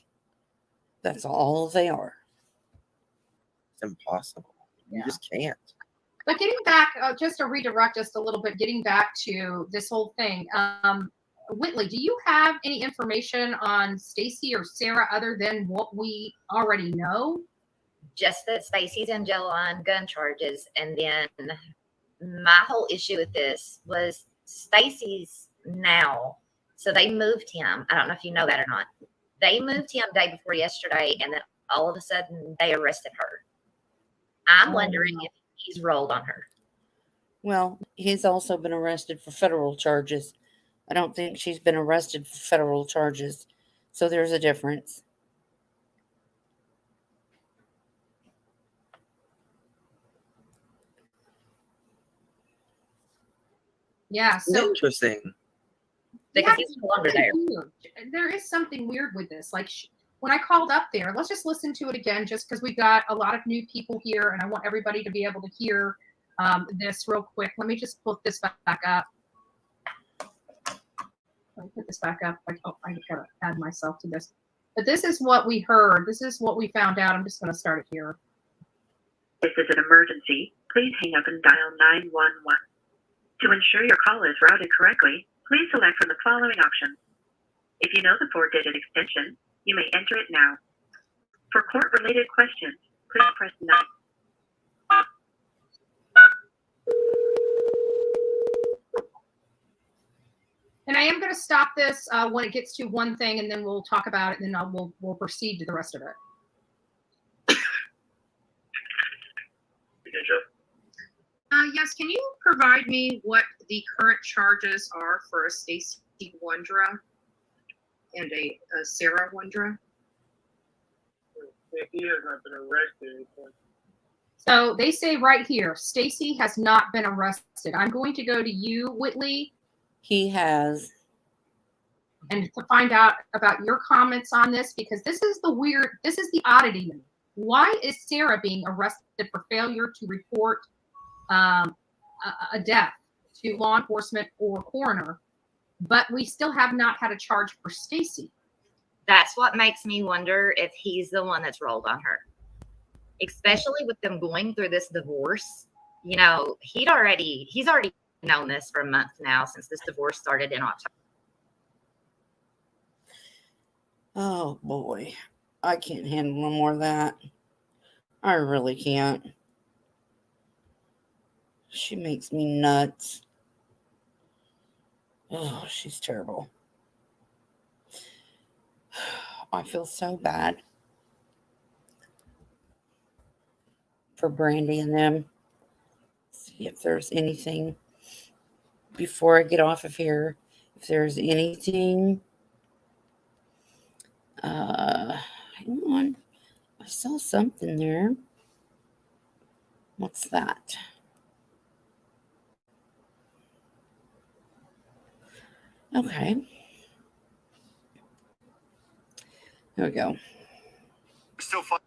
That's all they are. impossible. You Yeah. just can't. But getting back, just to redirect just a little bit, getting back to this whole thing, Whitley, do you have any information on Stacy or Sarah other than what we already know? Just that Stacy's in jail on gun charges, and then my whole issue with this was Stacy's now, so they moved him. I don't know if you know that or not. They moved him day before yesterday, and then all of a sudden they arrested her. I'm wondering if he's rolled on her. Well, he's also been arrested for federal charges. I don't think she's been arrested for federal charges. So there's a difference. Yeah, so Interesting. Because he's no longer there. weird. There is something weird with this. Like when I called up there, let's just listen to it again, just because we got a lot of new people here, and I want everybody to be able to hear this real quick. Let me just put this back up. Let me put this back up. I gotta add myself to this. But this is what we heard. This is what we found out. I'm just gonna start it here. This is an emergency. Please hang up and dial 911. To ensure your call is routed correctly, please select from the following options. If you know the 4-digit extension, you may enter it now. For court-related questions, please press 9. And I am going to stop this when it gets to one thing, and then we'll talk about it, and then we'll proceed to the rest of it. Yes, can you provide me what the current charges are for a Stacy Wondra and a Sarah Wondra? He has not been arrested. So they say right here, Stacy has not been arrested. I'm going to go to you, Whitley. He has. And to find out about your comments on this, because this is the oddity to me. Why is Sarah being arrested for failure to report a death to law enforcement or coroner, but we still have not had a charge for Stacy? That's what makes me wonder if he's the one that's rolled on her, especially with them going through this divorce. You know, he's already known this for a month now, since this divorce started in October. Oh boy, I can't handle no more of that. I really can't. She makes me nuts. Oh, she's terrible. I feel so bad for Brandy and them. See if there's anything before I get off of here if there's anything. Hang on. I saw something there. What's that? Okay. There we go. Still fun.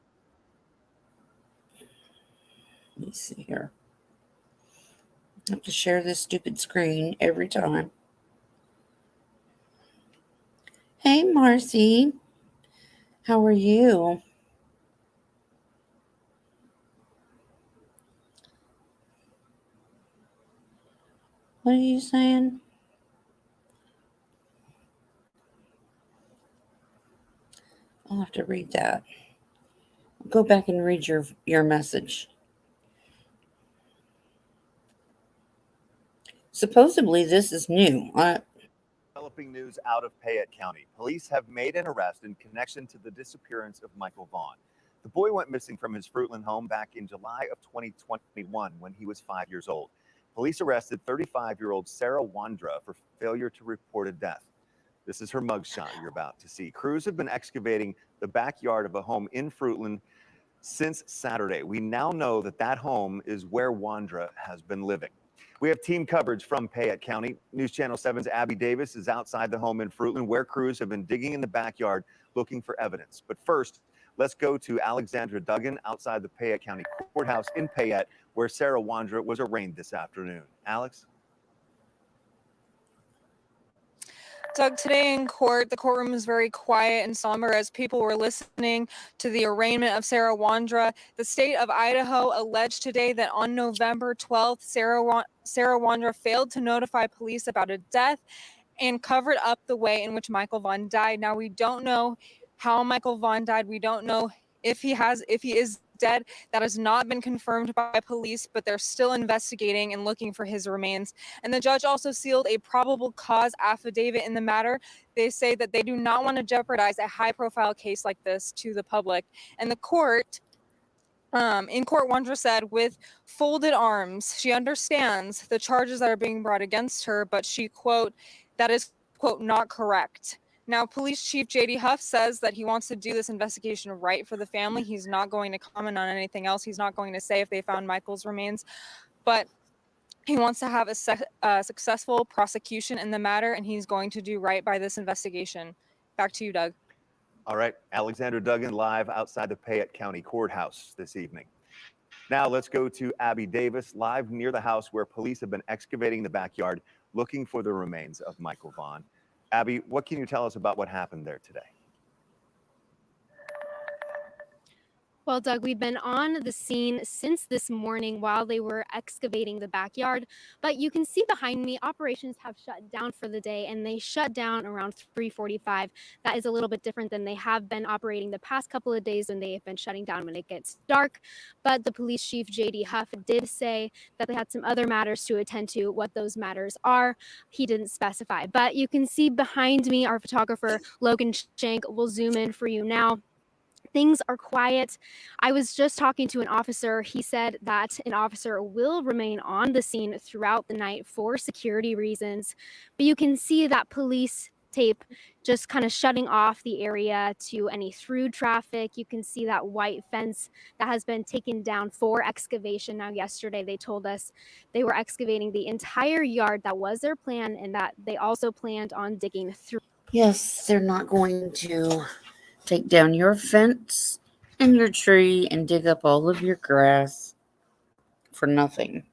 Let me see here. I have to share this stupid screen every time. Hey, Marcy. How are you? What are you saying? I'll have to read that. Go back and read your message. Supposedly, this is new. Developing news out of Payette County. Police have made an arrest in connection to the disappearance of Michael Vaughn. The boy went missing from his Fruitland home back in July of 2021 when he was 5 years old. Police arrested 35-year-old Sarah Wandra for failure to report a death. This is her mugshot you're about to see. Crews have been excavating the backyard of a home in Fruitland since Saturday. We now know that that home is where Wandra has been living. We have team coverage from Payette County. News Channel 7's Abby Davis is outside the home in Fruitland, where crews have been digging in the backyard looking for evidence. But first, let's go to Alexandra Duggan outside the Payette County Courthouse in Payette, where Sarah Wandra was arraigned this afternoon. Alex? Doug, today in court, the courtroom was very quiet and somber as people were listening to the arraignment of Sarah Wandra. The state of Idaho alleged today that on November 12th, Sarah Wandra failed to notify police about a death and covered up the way in which Michael Vaughn died. Now, we don't know how Michael Vaughn died. We don't know if he is dead. That has not been confirmed by police, but they're still investigating and looking for his remains. And the judge also sealed a probable cause affidavit in the matter. They say that they do not want to jeopardize a high-profile case like this to the public. And the court, in court, Wandra said with folded arms, she understands the charges that are being brought against her, but she, quote, that is, quote, not correct. Now, Police Chief J.D. Huff says that he wants to do this investigation right for the family. He's not going to comment on anything else. He's not going to say if they found Michael's remains, but he wants to have a successful prosecution in the matter, and he's going to do right by this investigation. Back to you, Doug. All right, Alexandra Duggan live outside the Payette County Courthouse this evening. Now let's go to Abby Davis live near the house where police have been excavating the backyard looking for the remains of Michael Vaughn. Abby, what can you tell us about what happened there today? Well, Doug, we've been on the scene since this morning while they were excavating the backyard, but you can see behind me, operations have shut down for the day, and they shut down around 3:45. That is a little bit different than they have been operating the past couple of days when they have been shutting down when it gets dark. But the police chief, J.D. Huff, did say that they had some other matters to attend to. What those matters are, he didn't specify. But you can see behind me, our photographer, Logan Shank, will zoom in for you now. Things are quiet. I was just talking to an officer. He said that an officer will remain on the scene throughout the night for security reasons. But you can see that police tape just kind of shutting off the area to any through traffic. You can see that white fence that has been taken down for excavation. Now, yesterday they told us they were excavating the entire yard. That was their plan, and that they also planned on digging through. Yes, they're not going to take down your fence and your tree and dig up all of your grass for nothing.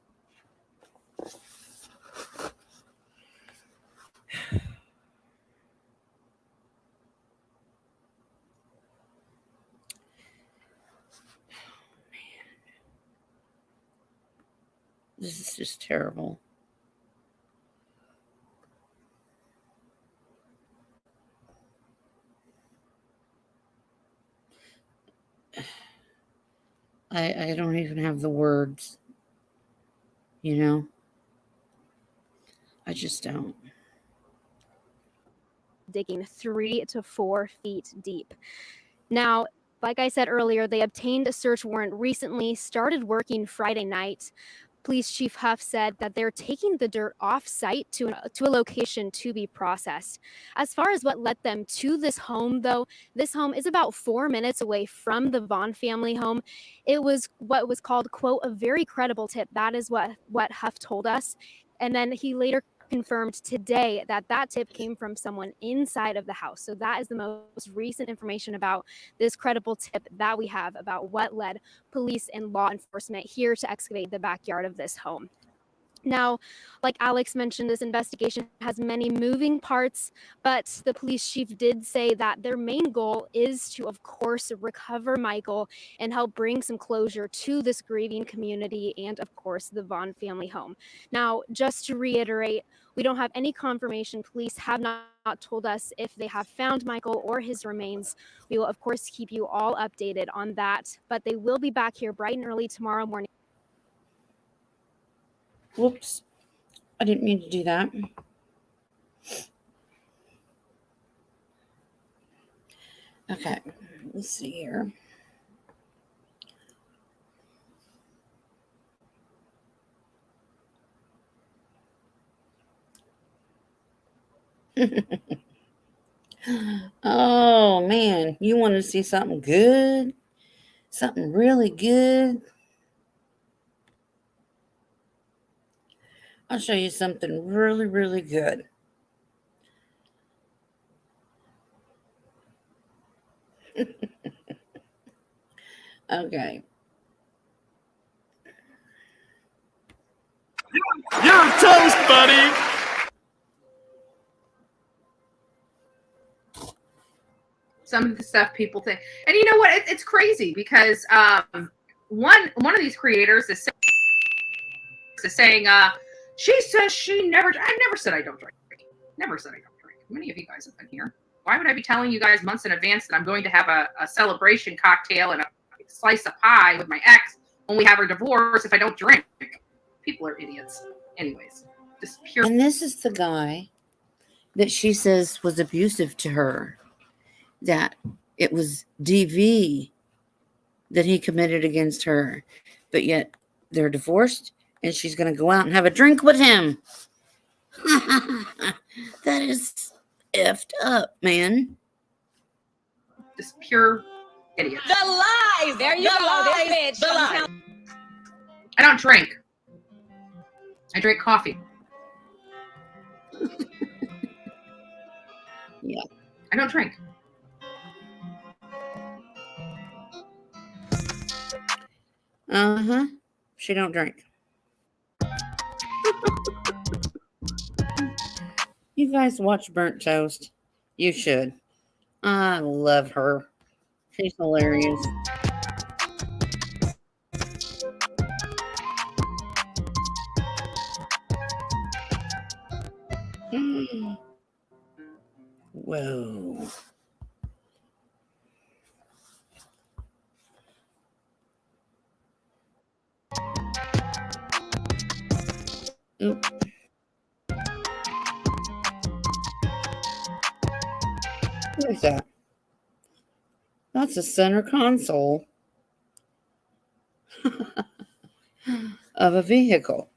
This is just terrible. I don't even have the words, you know? I just don't. Digging 3 to 4 feet deep. Now, like I said earlier, they obtained a search warrant recently, started working Friday night, Police Chief Huff said that they're taking the dirt off site to a location to be processed. As far as what led them to this home, though, this home is about 4 minutes away from the Vaughn family home. It was what was called, quote, a very credible tip. That is what Huff told us. And then he later confirmed today that that tip came from someone inside of the house. So that is the most recent information about this credible tip that we have about what led police and law enforcement here to excavate the backyard of this home. Now, like Alex mentioned, this investigation has many moving parts, but the police chief did say that their main goal is to, of course, recover Michael and help bring some closure to this grieving community and, of course, the Vaughn family home. Now, just to reiterate, we don't have any confirmation. Police have not told us if they have found Michael or his remains. We will, of course, keep you all updated on that, but they will be back here bright and early tomorrow morning. Whoops. I didn't mean to do that. Okay. Let's see here. Oh, man. You want to see something good? Something really good? I'll show you something really, really good. Okay. You're toast, buddy. Some of the stuff people think, and you know what? It's crazy because one of these creators is saying, she says she never. I never said I don't drink. Never said I don't drink. Many of you guys have been here. Why would I be telling you guys months in advance that I'm going to have a celebration cocktail and a slice of pie with my ex when we have our divorce if I don't drink? People are idiots. Anyways, just pure. And this is the guy that she says was abusive to her. That it was DV that he committed against her. But yet they're divorced and she's going to go out and have a drink with him. That is effed up, man. Just pure idiots. The lies. There you go. This bitch. The lies. I don't drink. I drink coffee. Yeah. I don't drink. Uh-huh. She don't drink. You guys watch Burnt Toast? You should. I love her. She's hilarious. Whoa. Oop. What is that? That's a center console of a vehicle.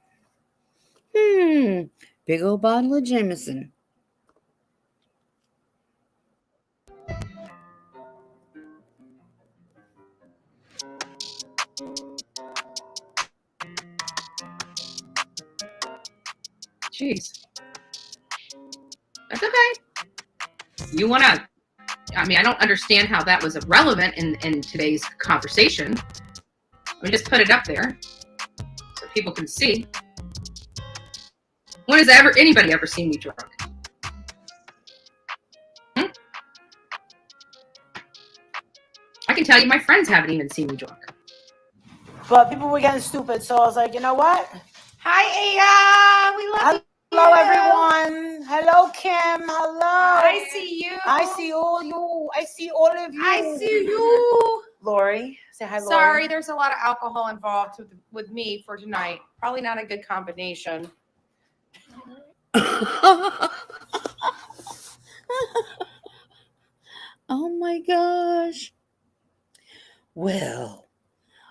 Big old bottle of Jameson. Jeez. That's okay. You want to, I mean, I don't understand how that was irrelevant in today's conversation. Let me just put it up there so people can see. When has anybody ever seen me drunk? I can tell you my friends haven't even seen me drunk. But people were getting stupid, so I was like, you know what? Hi, Aya. We love you. Hello, everyone. Hello, Kim. Hello. I see you. I see all you. I see all of you. I see you. Lori, say hi, Lori. Sorry, there's a lot of alcohol involved with me for tonight. Probably not a good combination. Oh my gosh. Well,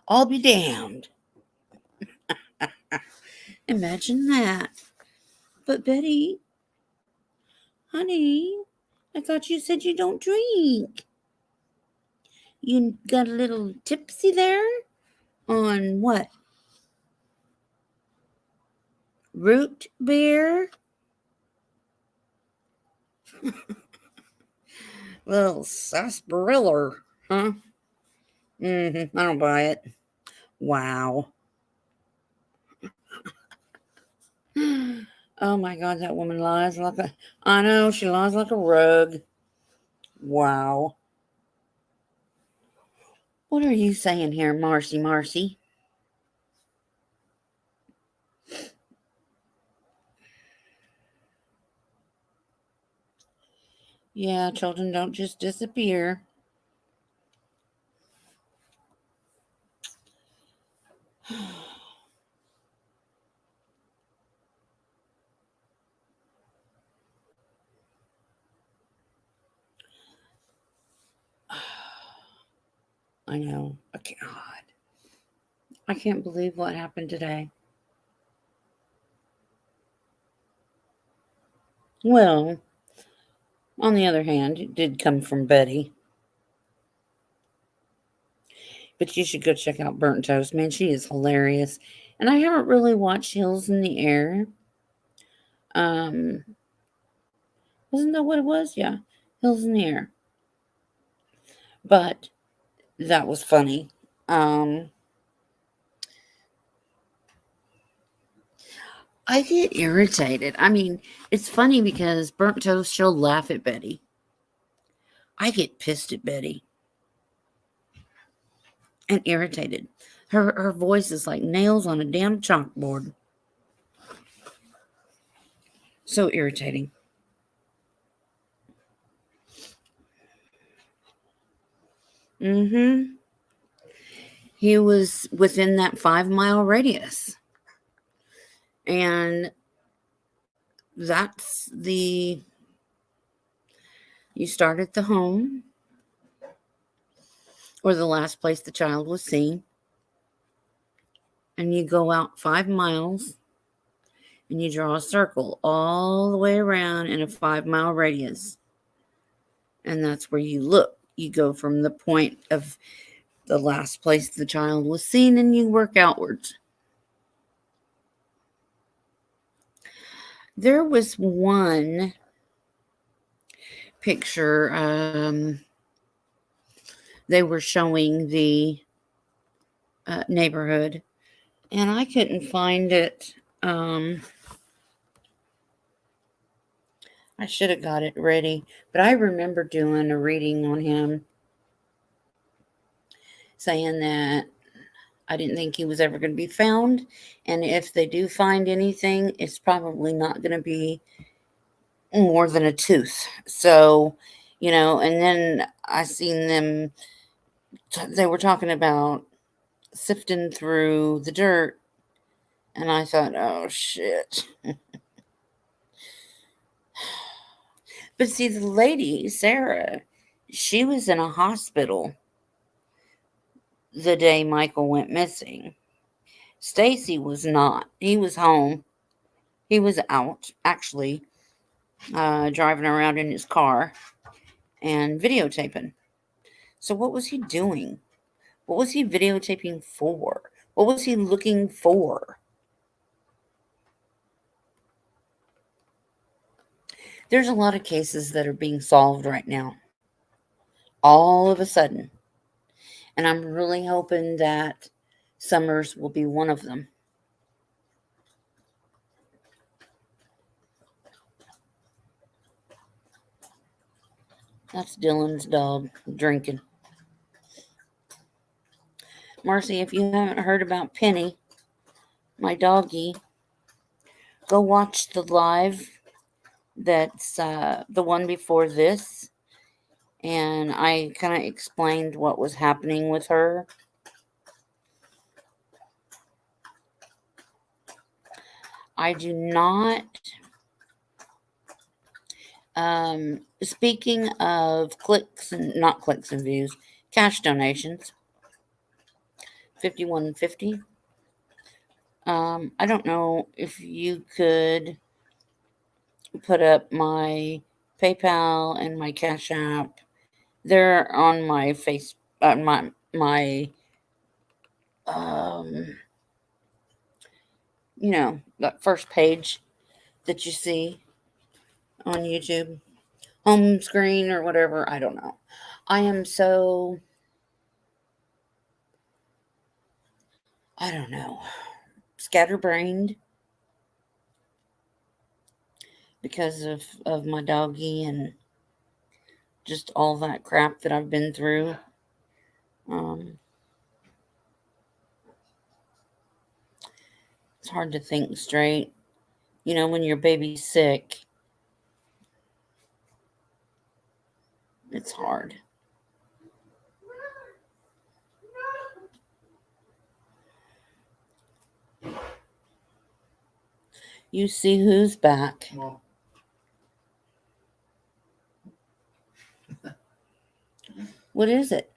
I'll be damned. Imagine that. But Betty, honey, I thought you said you don't drink. You got a little tipsy there on what? Root beer? Little sarsaparilla, huh? I don't buy it. Wow. Oh my God, that woman lies like a. I know, she lies like a rug. Wow. What are you saying here, Marcy? Yeah, children don't just disappear. I know. God. I can't believe what happened today. Well, on the other hand, it did come from Betty. But you should go check out Burnt Toast. Man, she is hilarious. And I haven't really watched Hills in the Air. Wasn't that what it was? Yeah. Hills in the Air. But that was funny. I get irritated. I mean, it's funny because Burnt Toast, she'll laugh at Betty. I get pissed at Betty. And irritated. Her voice is like nails on a damn chalkboard. So irritating. He was within that 5-mile radius. And that's you start at the home or the last place the child was seen. And you go out 5 miles and you draw a circle all the way around in a 5-mile radius. And that's where you look. You go from the point of the last place the child was seen and you work outwards. There was one picture, they were showing the neighborhood, and I couldn't find it. I should have got it ready, but I remember doing a reading on him, saying that I didn't think he was ever going to be found, and if they do find anything, it's probably not going to be more than a tooth. So, and then I seen them, they were talking about sifting through the dirt, and I thought, oh shit. But see, the lady, Sarah, she was in a hospital the day Michael went missing. Stacy was not. He was home. He was out, actually, driving around in his car and videotaping. So what was he doing? What was he videotaping for? What was he looking for? There's a lot of cases that are being solved right now. All of a sudden. And I'm really hoping that Summers will be one of them. That's Dylan's dog drinking. Marcy, if you haven't heard about Penny, my doggie, go watch the live that's the one before this. And I kind of explained what was happening with her. I do not. Speaking of not clicks and views, cash donations, $51.50. I don't know if you could put up my PayPal and my Cash App. They're on my face, my you know, that first page that you see on YouTube, home screen or whatever. I don't know. I am so, I don't know, scatterbrained because of my doggy and just all that crap that I've been through. It's hard to think straight. You know, when your baby's sick, it's hard. You see who's back. What is it?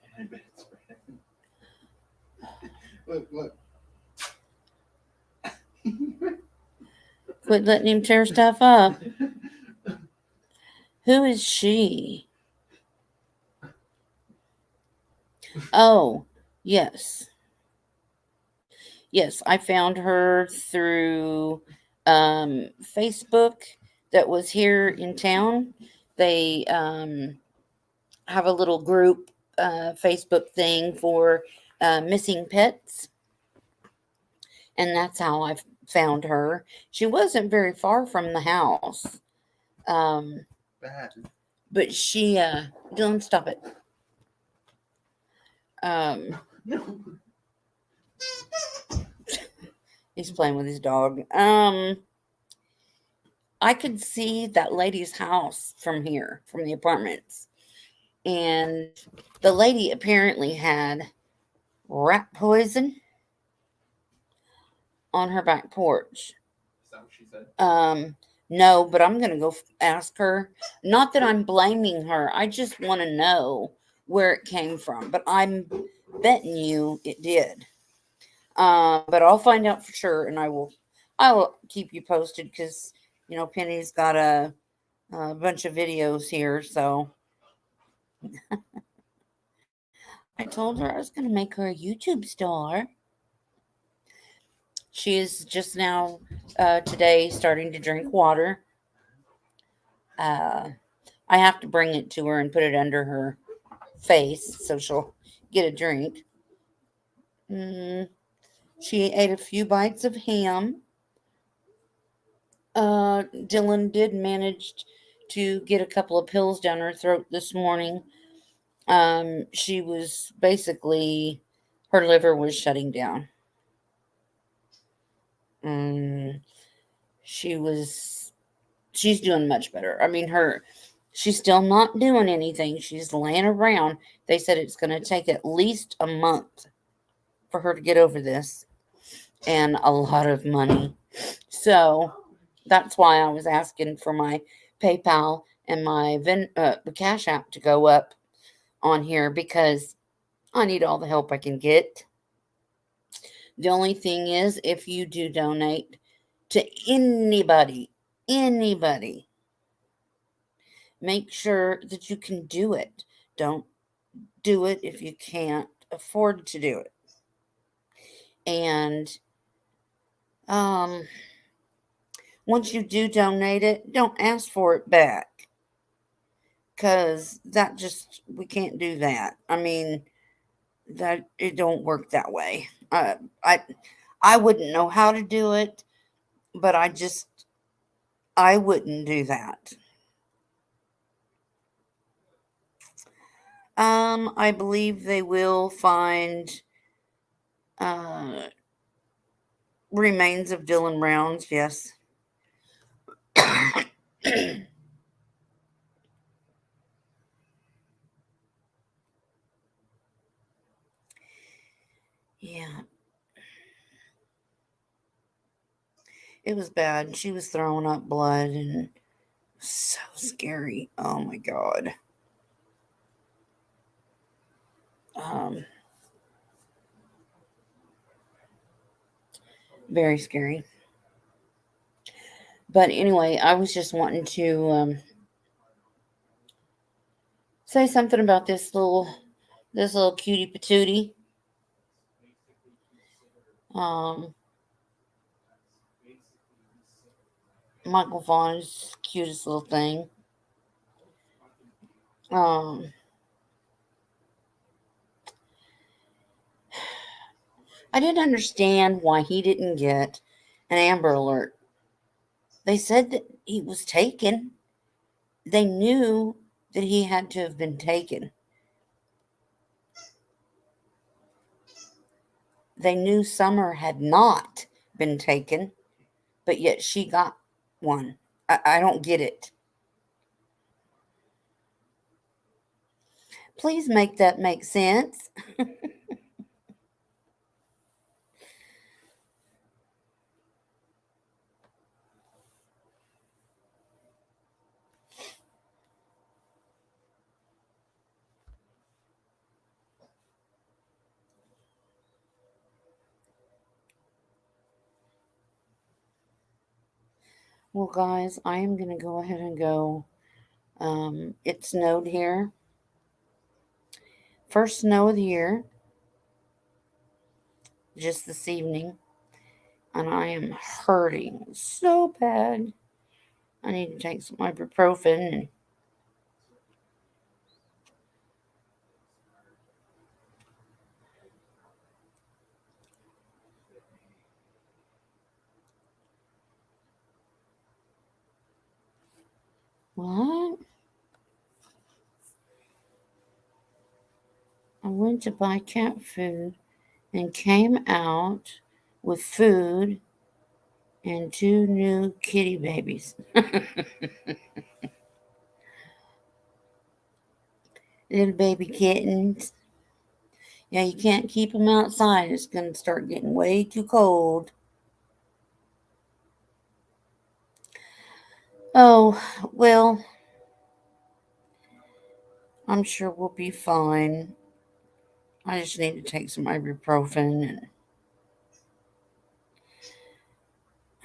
Look. Quit letting him tear stuff up. Who is she? Oh, yes. Yes, I found her through Facebook that was here in town. They have a little group Facebook thing for missing pets. And that's how I found her. She wasn't very far from the house. Bad. But she, Dylan, stop it. He's playing with his dog. I could see that lady's house from here, from the apartments. And the lady apparently had rat poison on her back porch. Is that what she said? No, but I'm going to go ask her. Not that I'm blaming her. I just want to know where it came from. But I'm betting you it did. But I'll find out for sure, and I will keep you posted because, you know, Penny's got a bunch of videos here. So I told her I was going to make her a YouTube star. She is just now today starting to drink water. I have to bring it to her and put it under her face so she'll get a drink. She ate a few bites of ham. Dylan did manage to get a couple of pills down her throat this morning. She was basically, her liver was shutting down. She's doing much better. I mean, she's still not doing anything. She's laying around. They said it's going to take at least a month for her to get over this, and a lot of money. So that's why I was asking for my PayPal and my Cash App to go up on here, because I need all the help I can get. The only thing is, if you do donate to anybody, make sure that you can do it. Don't do it if you can't afford to do it. And once you do donate it, don't ask for it back, because we can't do that. I mean, that it don't work that way. I wouldn't know how to do it, but I wouldn't do that. I believe they will find remains of Dylan Rounds, yes. Yeah. It was bad. She was throwing up blood and so scary. Oh my God. Very scary. But anyway, I was just wanting to say something about this little cutie patootie. Michael Vaughn is the cutest little thing. I didn't understand why he didn't get an Amber Alert. They said that he was taken. They knew that he had to have been taken. They knew Summer had not been taken, but yet she got one. I don't get it. Please make that make sense. Well, guys, I am going to go ahead and go. It snowed here. First snow of the year. Just this evening. And I am hurting so bad. I need to take some ibuprofen. And what? I went to buy cat food and came out with food and 2 new kitty babies. Little baby kittens. Yeah, you can't keep them outside. It's going to start getting way too cold. Oh, well, I'm sure we'll be fine. I just need to take some ibuprofen and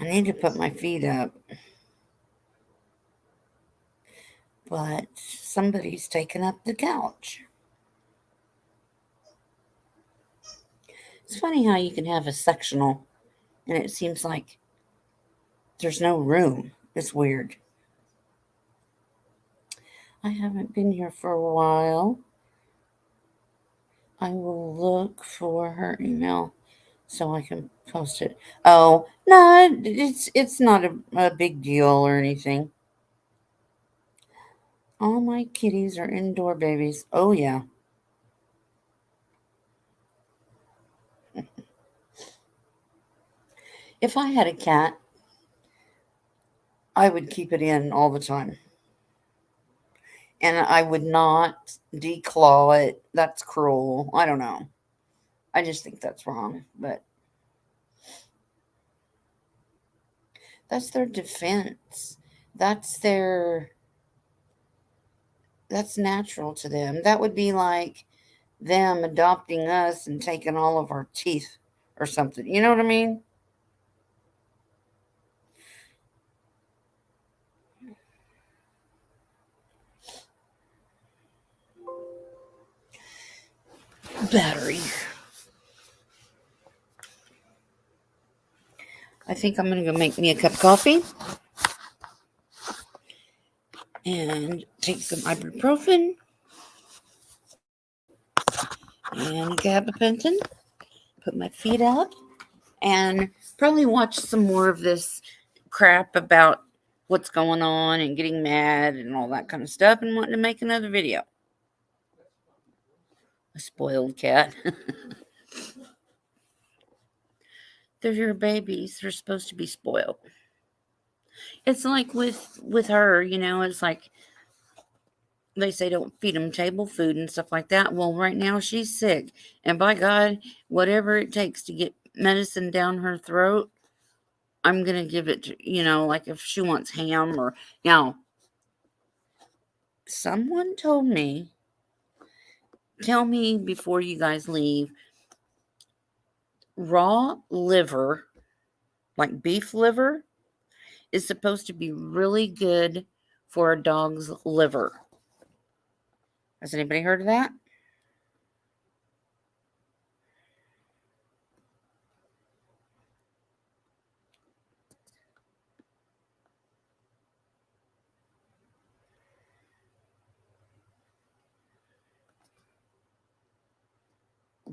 I need to put my feet up. But somebody's taken up the couch. It's funny how you can have a sectional and it seems like there's no room. It's weird. I haven't been here for a while. I will look for her email so I can post it. Oh, no, it's not a big deal or anything. All my kitties are indoor babies. Oh, yeah. If I had a cat, I would keep it in all the time. And I would not declaw it. That's cruel. I don't know. I just think that's wrong. But that's their defense. That's natural to them. That would be like them adopting us and taking all of our teeth or something. You know what I mean? Battery. I think I'm going to go make me a cup of coffee and take some ibuprofen and gabapentin, put my feet up, and probably watch some more of this crap about what's going on and getting mad and all that kind of stuff and wanting to make another video. A spoiled cat. They're your babies. They're supposed to be spoiled. It's like with her, you know, it's like they say don't feed them table food and stuff like that. Well, right now she's sick. And by God, whatever it takes to get medicine down her throat, I'm going to give it to, you know, like if she wants ham or, now, someone told me, tell me before you guys leave, raw liver like beef liver, is supposed to be really good for a dog's liver. Has anybody heard of that?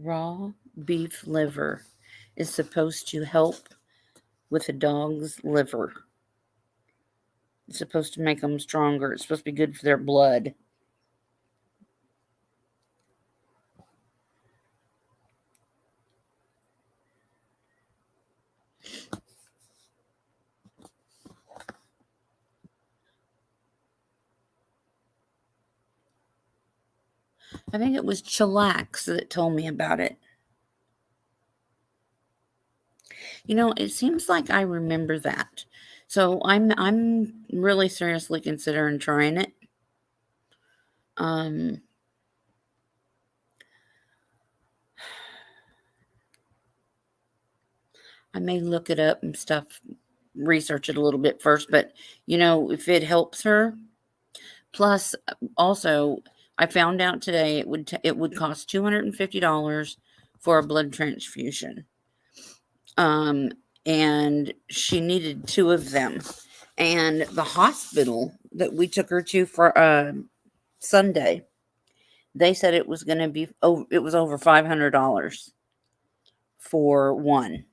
Raw beef liver is supposed to help with a dog's liver. It's supposed to make them stronger. It's supposed to be good for their blood. I think it was Chillax that told me about it. You know, it seems like I remember that. So I'm really seriously considering trying it. I may look it up and stuff, research it a little bit first, but you know, if it helps her. Plus, also, I found out today it would cost $250 for a blood transfusion. And she needed 2 of them. And the hospital that we took her to for Sunday, they said it was going to be it was over $500 for one.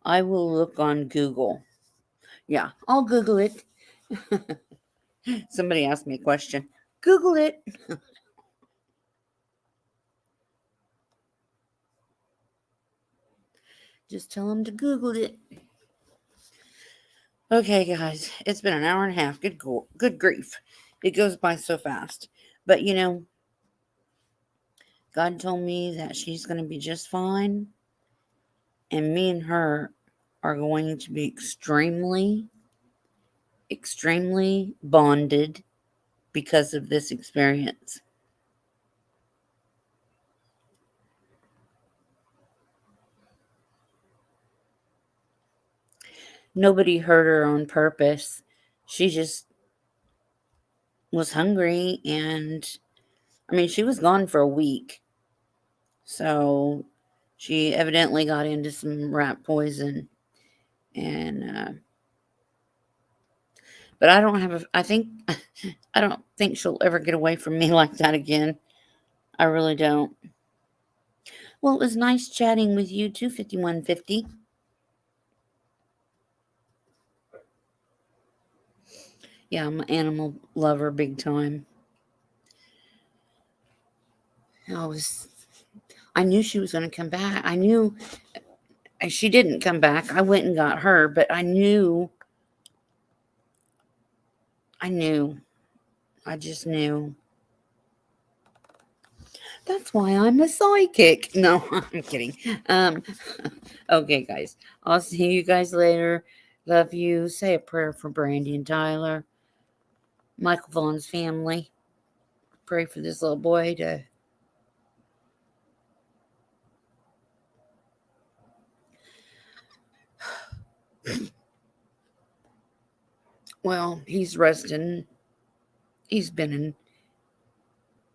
I will look on Google. Yeah, I'll Google it. Somebody asked me a question. Google it. Just tell them to Google it. Okay, guys, it's been an hour and a half. Good grief. It goes by so fast. But, you know, God told me that she's going to be just fine. And me and her are going to be extremely, extremely bonded because of this experience. Nobody hurt her on purpose. She just was hungry, and I mean, she was gone for a week. So she evidently got into some rat poison. And but I don't think she'll ever get away from me like that again. I really don't. Well, it was nice chatting with you too, 5150. Yeah, I'm an animal lover big time. I knew she was going to come back. I knew she didn't come back. I went and got her, but I knew. I just knew. That's why I'm a psychic. No, I'm kidding. Okay, guys. I'll see you guys later. Love you. Say a prayer for Brandy and Tyler. Michael Vaughn's family. Pray for this little boy to well, he's resting. He's been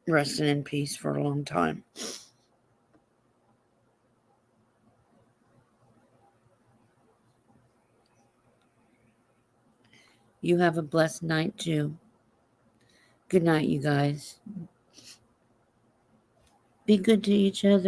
resting in peace for a long time. You have a blessed night too. Good night, you guys. Be good to each other.